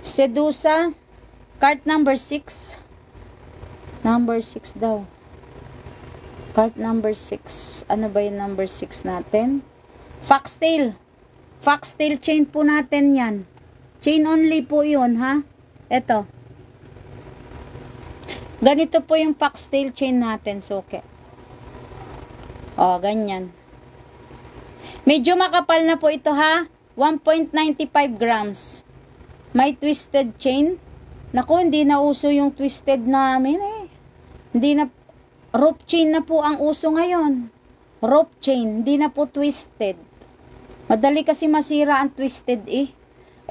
Sedusa, cart number 6. Number 6 daw. Cart number 6. Ano ba yung number 6 natin? Foxtail. Foxtail chain po natin yan. Chain only po yun, ha? Ito. Ganito po yung foxtail chain natin, suke. O, ganyan. Medyo makapal na po ito, ha? 1.95 grams. May twisted chain. Naku, hindi na uso yung twisted namin, eh. Hindi na, rope chain na po ang uso ngayon. Rope chain, hindi na po twisted. Madali kasi masira ang twisted, eh.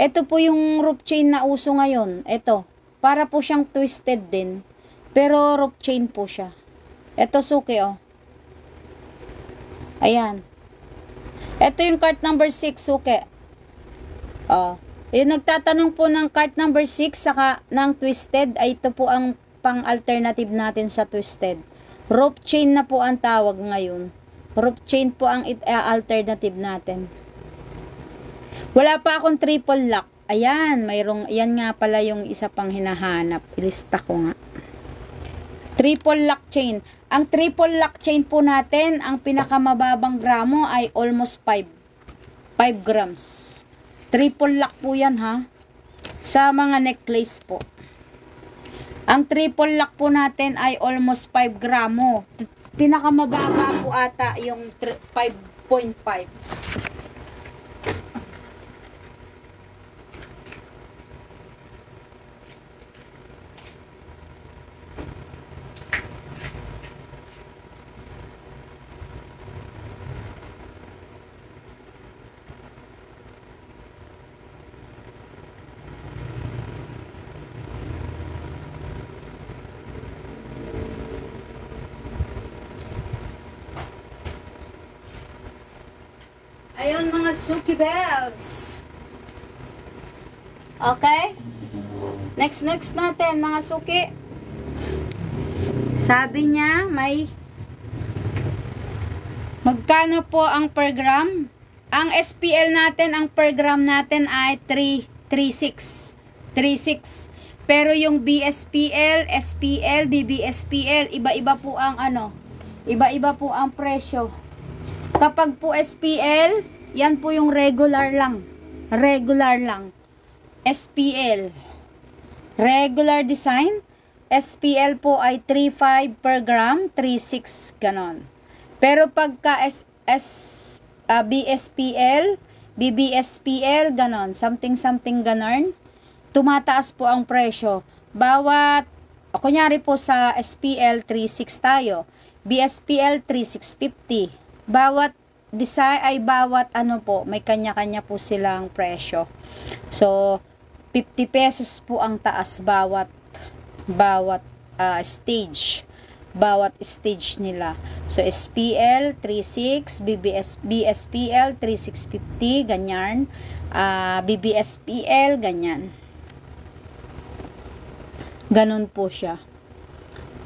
Ito po yung rope chain na uso ngayon. Ito, para po siyang twisted din. Pero rope chain po siya. Ito, suki, oh. Ayan. Ito yung cart number 6, suki. Oh. Yung nagtatanong po ng cart number 6 saka ng twisted, ay ito po ang pang-alternative natin sa twisted. Rope chain na po ang tawag ngayon. Rope chain po ang alternative natin. Wala pa akong triple lock. Ayan, yan nga pala yung isa pang hinahanap. Ilista ko nga. Triple lock chain. Ang triple lock chain po natin, ang pinakamababang gramo ay almost 5 grams. Triple lock po yan, ha? Sa mga necklace po. Ang triple lock po natin ay almost 5 gramo. Pinakamababa po ata yung 5.5. Ayun mga Suki Bells. Okay? Next natin mga Suki. Sabi niya may magkano po ang per gram? Ang SPL natin, ang per gram natin ay 3.36. 3.6. Pero yung BSPL, SPL, BBSPL, iba-iba po ang iba-iba po ang presyo. Kapag po SPL, yan po yung regular lang. Regular lang. SPL. Regular design. SPL po ay 3.5 per gram, 3.6 ganon. Pero pagka BSPL, BBSPL, ganon. Something ganon. Tumataas po ang presyo. Bawat, kunyari po sa SPL, 3.6 tayo. BSPL, 3.650. Bawat design ay bawat po, may kanya-kanya po silang presyo. So, 50 pesos po ang taas bawat stage. Bawat stage nila. So, SPL 36, BSPL 3650, ganyan. BBSPL, ganyan. Ganon po siya.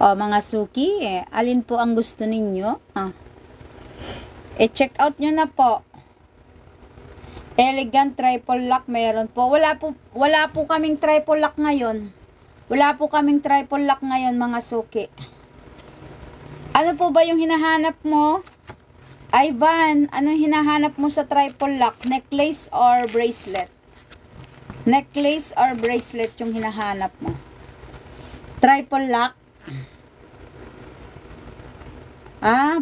O, mga Suki, alin po ang gusto ninyo? I-check out nyo na po. Elegant triple lock meron po. Wala po kaming triple lock ngayon. Wala po kaming triple lock ngayon mga Suki. Ano po ba yung hinahanap mo? Ivan, anong hinahanap mo sa triple lock? Necklace or bracelet? Necklace or bracelet yung hinahanap mo? Triple lock?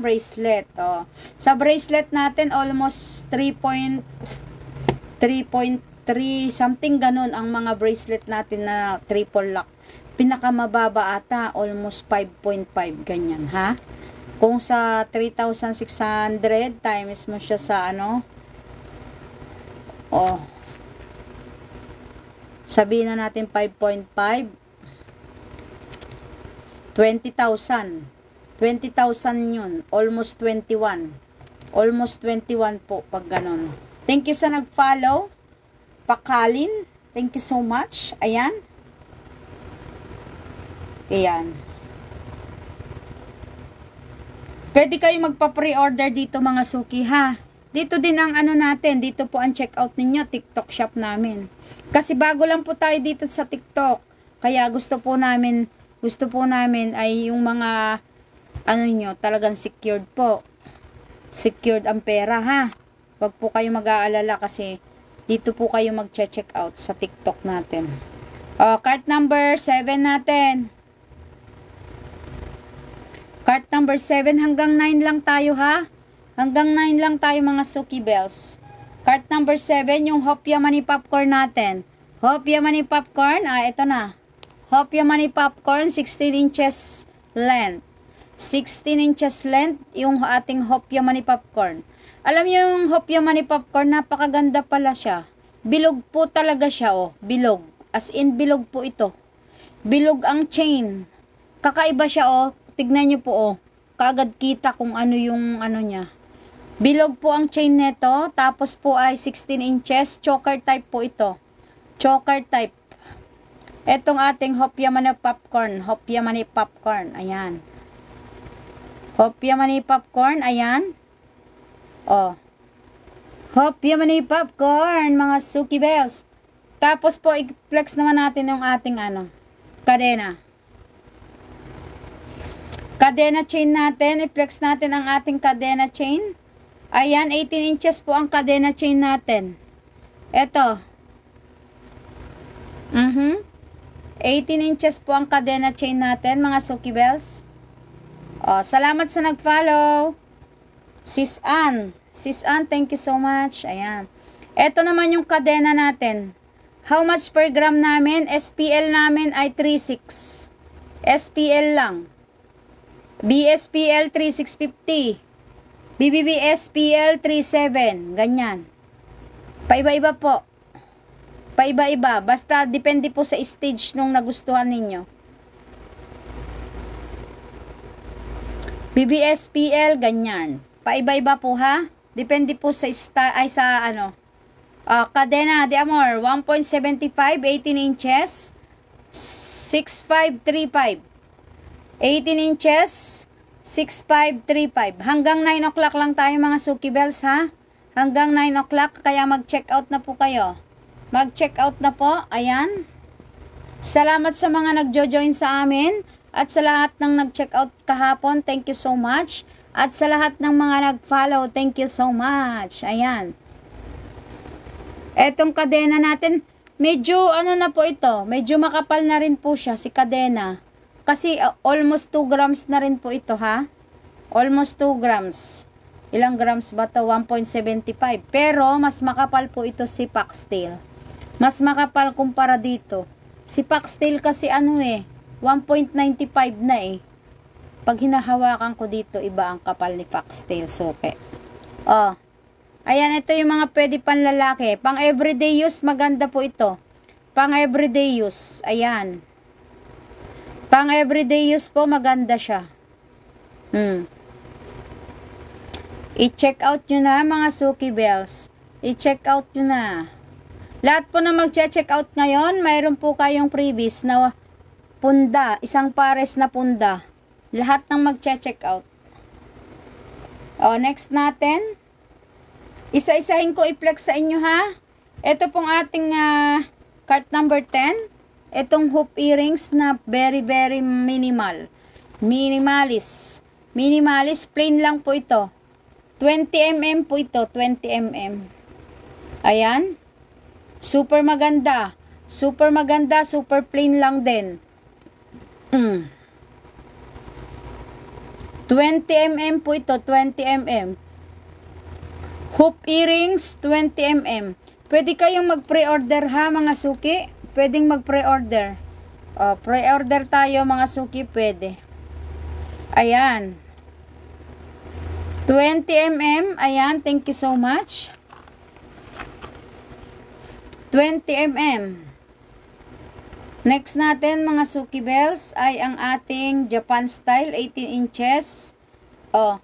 Bracelet. Oh. Sa bracelet natin, almost 3.3 something ganun ang mga bracelet natin na triple lock. Pinakamababa ata, almost 5.5 ganyan, ha? Kung sa 3,600 times mo siya sa sabihin na natin 5.5, 20,000. 20,000 yun. Almost 21. Almost 21 po pag ganon. Thank you sa nag-follow. Pakalin. Thank you so much. Ayan. Ayan. Pwede kayo magpa-pre-order dito mga Suki, ha? dito din ang ano natin, dito po ang checkout ninyo, TikTok shop namin. Kasi bago lang po tayo dito sa TikTok. Kaya gusto po namin ay yung mga ano nyo, talagang secured po. Secured ang pera ha. Wag po kayo mag-aalala kasi dito po kayo mag-check out sa TikTok natin. Cart number 7 natin. Cart number 7 hanggang 9 lang tayo ha. Hanggang 9 lang tayo mga Suki Bells. Cart number 7, yung Hopia Mani Popcorn natin. Hopia Mani Popcorn, ito na. Hopia Mani Popcorn, 16 inches length. 16 inches length, yung ating Hopia Mani Popcorn. Alam niyo yung Hopia Mani Popcorn, napakaganda pala siya. Bilog po talaga siya, bilog. As in, bilog po ito. Bilog ang chain. Kakaiba siya, tignan niyo po, kaagad kita kung ano yung ano niya. Bilog po ang chain nito, tapos po ay 16 inches, choker type po ito. Choker type. Etong ating Hopia Mani Popcorn, Hopia Mani Popcorn, ayan. Hopia Mani Popcorn, ayan. Hopia Mani Popcorn, mga Suki Bells. Tapos po, i-flex naman natin yung ating kadena. Kadena chain natin, i-flex natin ang ating kadena chain. Ayan, 18 inches po ang kadena chain natin. Ito. 18 inches po ang kadena chain natin, mga Suki Bells. Salamat sa nag-follow. Sis Ann, thank you so much. Ayan. Ito naman yung kadena natin. How much per gram namin? SPL namin ay 3.6. SPL lang. BSPL 3.650. BBB SPL 3.7. Ganyan. Paiba-iba po. Paiba-iba. Basta depende po sa stage nung nagustuhan ninyo. BBSPL, ganyan. Paiba-iba po ha. Depende po sa kadena de amor, 1.75, 18 inches, 6.535. 18 inches, 6.535. Hanggang 9 o'clock lang tayo mga Suki Bells ha. Hanggang 9 o'clock, kaya mag-check out na po kayo. Mag-check out na po, ayan. Salamat sa mga nagjo-join sa amin. At sa lahat ng nag-check out kahapon, thank you so much. At sa lahat ng mga nag-follow, thank you so much. Ayan. Etong kadena natin, medyo na po ito. Medyo makapal na rin po siya, si kadena. Kasi almost 2 grams na rin po ito ha. Almost 2 grams. Ilang grams ba to? 1.75. Pero mas makapal po ito si Foxtail. Mas makapal kumpara dito. Si Foxtail kasi 1.95 na Pag hinahawakan ko dito, iba ang kapal ni Foxtail Suki. Ayan, ito yung mga pwede panlalaki. Pang everyday use, maganda po ito. Pang everyday use. Ayan. Pang everyday use po, maganda siya. I-check out nyo na mga Suki Bells. I-check out nyo na. Lahat po na mag-check out ngayon, mayroon po kayong freebies na punda. Isang pares na punda. Lahat ng mag-check out. Next natin. Isa-isahin ko i-flex sa inyo ha. Ito pong ating cart number 10. Itong hoop earrings na very very minimal. Minimalis. Minimalis, plain lang po ito. 20mm po ito, 20mm. Ayan. Super maganda. Super maganda, super plain lang din. 20mm po ito, 20mm. Hoop earrings, 20mm. Pwede kayong mag-pre-order ha mga Suki. Pwedeng mag-pre-order. Pre-order tayo mga Suki, pwede. Ayan. 20mm. Ayan, thank you so much. 20mm. Next natin mga Suki Bells ay ang ating Japan style 18 inches. 18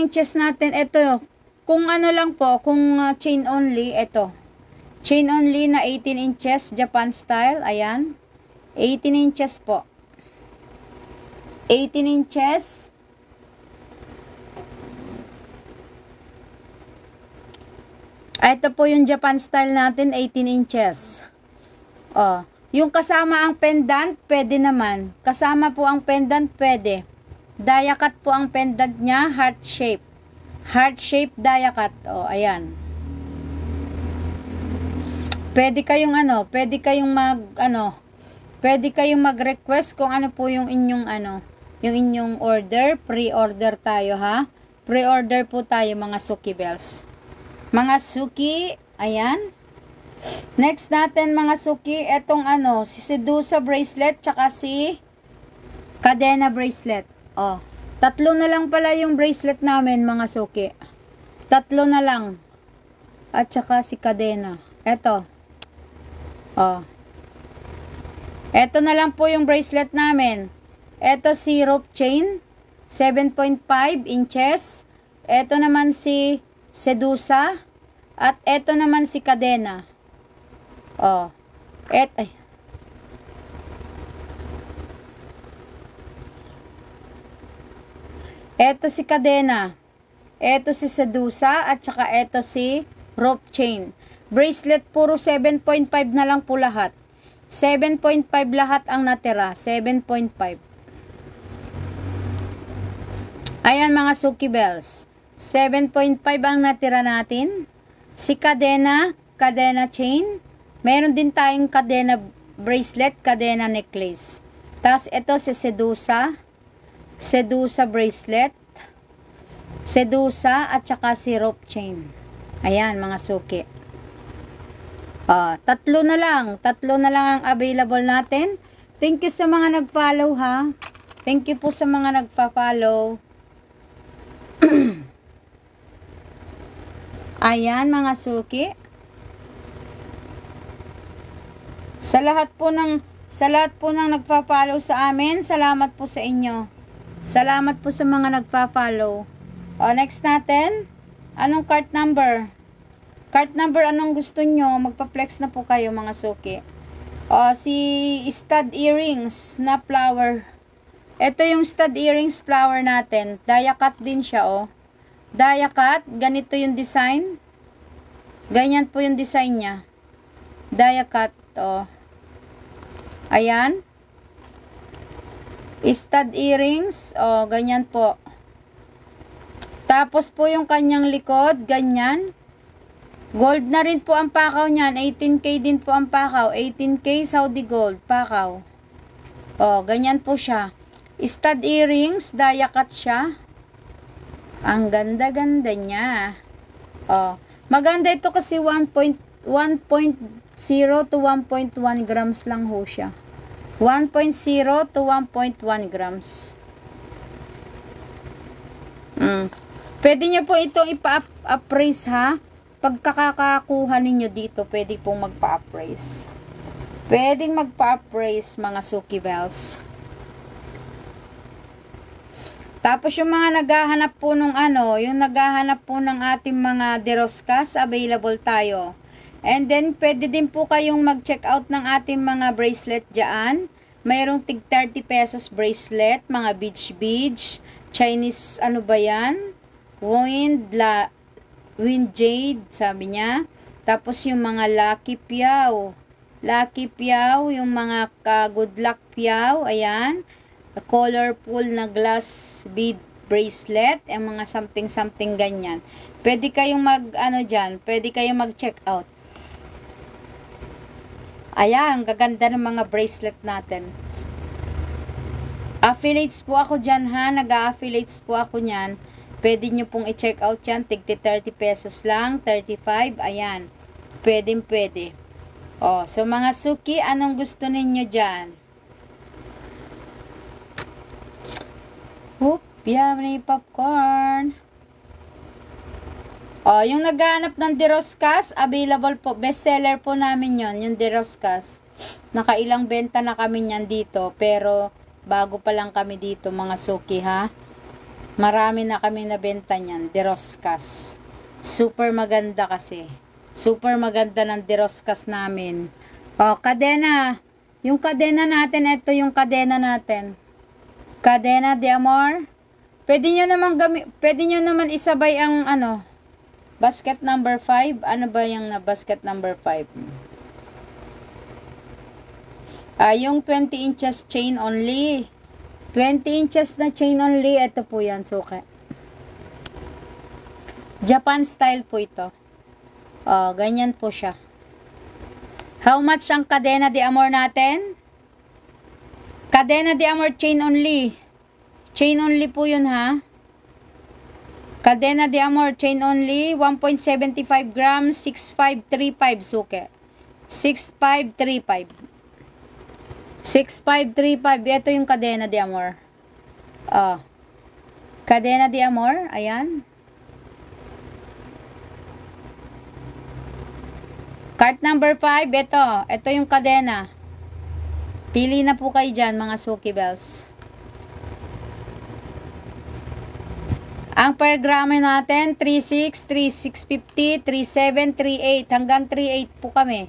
inches natin. Ito, kung lang po, kung chain only, ito. Chain only na 18 inches Japan style. Ayan. 18 inches po. 18 inches. Ito po yung Japan style natin, 18 inches. Oh, yung kasama ang pendant, pwede naman. Kasama po ang pendant, pwede. Die cut po ang pendant niya, heart shape. Heart shape die cut. Oh, ayan. Pwede kayong mag-request kung ano po yung inyong yung inyong order. Pre-order tayo, ha. Pre-order po tayo, mga Suki Bells. Mga Suki, ayan. Next natin, mga Suki, etong si Sedusa bracelet, tsaka si Cadena bracelet. Oh, tatlo na lang pala yung bracelet namin, mga Suki. Tatlo na lang. At tsaka si Cadena. Eto. Oh. Eto na lang po yung bracelet namin. Eto si rope chain, 7.5 inches. Eto naman si Sedusa. At eto naman si Cadena. Oh. Eto si Cadena. Eto si Sedusa. At saka eto si rope chain. Bracelet puro 7.5 na lang po lahat. 7.5 lahat ang natira. 7.5. Ayan, mga Suki Bells. 7.5 ang natira natin. Si Cadena chain. Meron din tayong Cadena bracelet, Cadena necklace. Tapos ito si Sedusa. Sedusa bracelet. Sedusa at saka si rope chain. Ayan, mga Suki. Tatlo na lang ang available natin. Thank you sa mga nag-follow, ha. Thank you po sa mga nagfa-follow. Ayan, mga Suki. Sa lahat po ng nagfa-follow sa amin, salamat po sa inyo. Salamat po sa mga nagfa-follow. Next natin, anong cart number? Cart number, anong gusto nyo? Magpa-flex na po kayo, mga Suki. Si stud earrings na flower. Ito yung stud earrings flower natin. Die cut din siya, oh. Die cut, ganito yung design. Ganyan po yung design niya. Die cut, oh. Ayan. Stud earrings, oh, ganyan po. Tapos po yung kanyang likod, ganyan. Gold na rin po ang pakaw niyan. 18K din po ang pakaw. 18K Saudi gold, pakaw. Oh, ganyan po siya. Stud earrings, die cut siya. Ang ganda-ganda niya. Oh, maganda ito kasi 1.0 to 1.1 grams lang ho siya. 1.0 to 1.1 grams. Pwede nyo po itong ipa-appraise, ha. Pagkakakuha ninyo dito, pwede pong magpa-appraise. Pwedeng magpa-appraise, mga Suki Bells. Tapos yung mga naghahanap po ng yung naghahanap po ng ating mga deroskas, available tayo. And then, pwede din po kayong mag-check out ng ating mga bracelet dyan. Mayroong tig 30 pesos bracelet, mga beach, Chinese, ba yan? Wind jade, sabi niya. Tapos yung mga lucky piao, yung mga good luck piao, ayan. Colorful na glass bead bracelet, ang mga something ganyan. Pwede kayong dyan, pwede kayong mag-check out. Ayan, gaganda ng mga bracelet natin. Affiliates po ako dyan, ha. Nag-a-affiliates po ako nyan. Pwede nyo pong i-check out yan. Tigti 30 pesos lang, 35, ayan. Pwede. So mga Suki, anong gusto ninyo dyan? Yummy popcorn. Yung naghahanap ng deroskas, available po. Bestseller po namin yon, yung deroskas. Nakailang benta na kami nyan dito, pero bago pa lang kami dito, mga Suki, ha. Marami na kami nabenta nyan, deroskas. Super maganda kasi. Super maganda ng deroskas namin. Cadena. Yung cadena natin, ito yung cadena natin. Cadena de Amor. Pwede nyo naman isabay ang Basket number 5. Ano ba yung na basket number 5? Yung 20 inches chain only. 20 inches na chain only. Ito po yan, suka. Japan style po ito. Ganyan po siya. How much ang cadena de amor natin? Cadena de amor chain only. Chain only po yun, ha? Cadena de amor chain only. 1.75 grams. 6535 suke. 6535. 6535. Ito yung cadena de amor. Cadena de amor. Ayan. Cart number 5. Ito yung cadena. Pili na po kayo dyan, mga Suki Bells. Ang per gramo natin, 3.6, 3.650, 3.7, 3.8. Hanggang 3.8 po kami.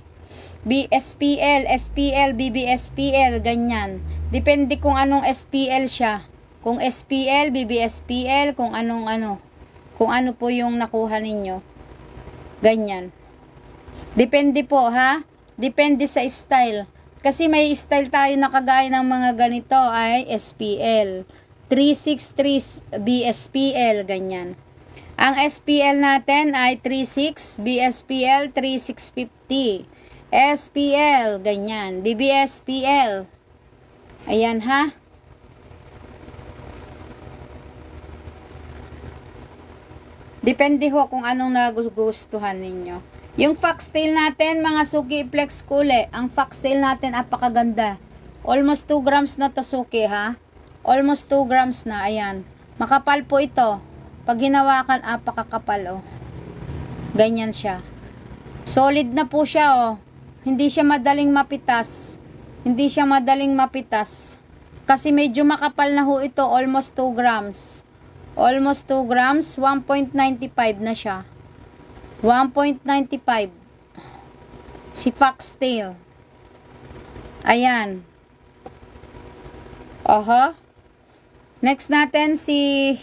BSPL, SPL, BBSPL, ganyan. Depende kung anong SPL siya. Kung SPL, BBSPL, kung anong ano. Kung ano po yung nakuha ninyo. Ganyan. Depende po, ha? Depende sa style. Kasi may style tayo na kagaya ng mga ganito ay SPL. 363 BSPL, ganyan. Ang SPL natin ay 36, BSPL 3650. SPL, ganyan. BBSPL. Ayan, ha? Depende ho kung anong nagugustuhan ninyo. Yung foxtail natin, mga Suki, flex kule. Ang foxtail natin, apakaganda. Almost 2 grams na to, Suki, ha? Almost 2 grams na, ayan. Makapal po ito. Pag hinawakan, apakakapal, oh. Ganyan siya. Solid na po siya, oh. Hindi siya madaling mapitas. Hindi siya madaling mapitas. Kasi medyo makapal na ho ito, almost 2 grams. Almost 2 grams, 1.95 na siya. 1.95 si foxtail. Ayan. Next natin si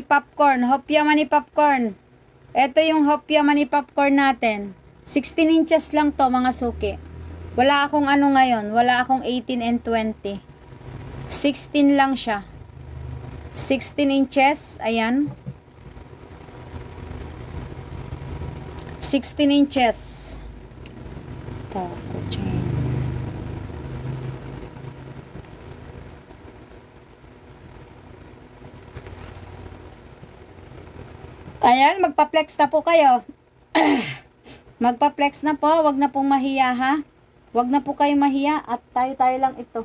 popcorn, hopya mani popcorn. Ito yung hopya mani popcorn natin. 16 inches lang to, mga Suki. Wala akong ano ngayon, wala akong 18 and 20. 16 lang siya. 16 inches, ayan. 16 inches. Ayan, magpa-flex na po kayo. Magpa-flex na po, wag na pong mahiya, ha. Wag na po kayo mahiya at tayo-tayo lang ito.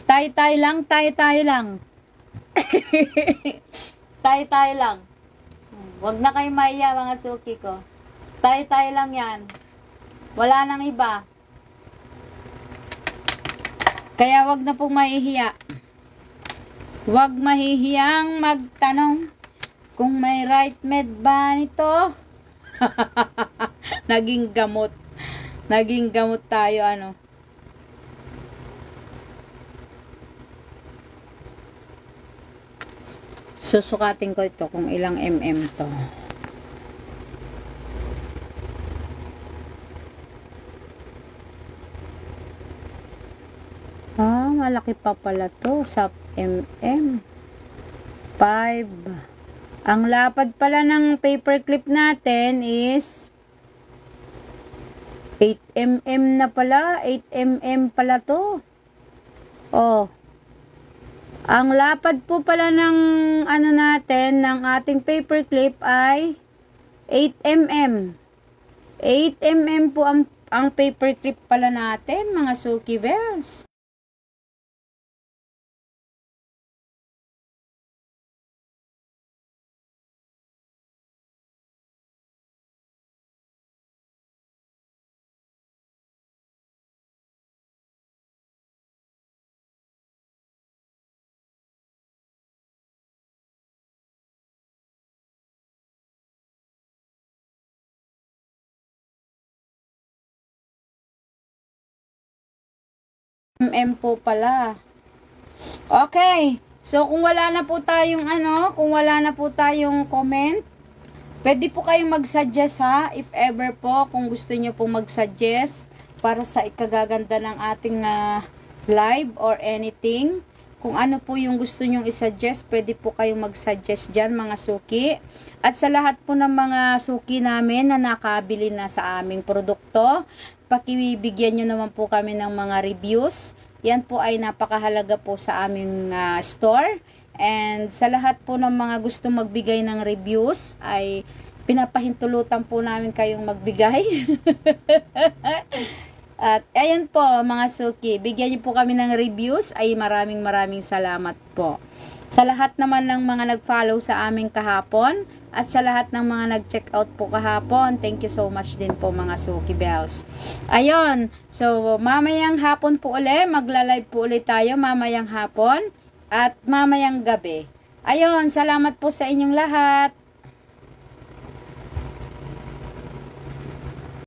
Tayo-tayo lang, tayo-tayo lang. Tayo-tayo lang. Wag na kayo mahiya, mga Suki ko. Tayo-tayo lang yan. Wala nang iba. Kaya wag na pong mahihiya. Wag mahihiyang magtanong kung may right med ba nito. Naging gamot. Naging gamot tayo, ano. Susukatin ko ito kung ilang mm to. Malaki pa pala to sa mm. 5. Ang lapad pala ng paperclip natin is 8 mm na pala. 8 mm pala to. Ang lapad po pala ng ano natin, ng ating paperclip ay 8 mm. 8 mm po ang paperclip pala natin, mga Suki Bells. Po pala. Okay. So, kung wala na po tayong comment, Pwede po kayong mag-suggest ha, if ever po, kung gusto nyo po mag-suggest para sa ikagaganda ng ating live or anything. Kung ano po yung gusto nyong isuggest, pwede po kayong mag-suggest dyan mga suki. At sa lahat po ng mga suki namin na nakabili na sa aming produkto, pakibigyan nyo naman po kami ng mga reviews. Yan po ay napakahalaga po sa aming store. And sa lahat po ng mga gusto magbigay ng reviews ay pinapahintulutan po namin kayong magbigay. At ayan po mga suki, bigyan niyo po kami ng reviews ay maraming salamat po. Sa lahat naman ng mga nag-follow sa amin kahapon at sa lahat ng mga nag-check out po kahapon, thank you so much din po mga Suki Bells. Ayun, so mamayang hapon po ulit, magla-live po ulit tayo mamayang hapon at mamayang gabi. Ayun, salamat po sa inyong lahat.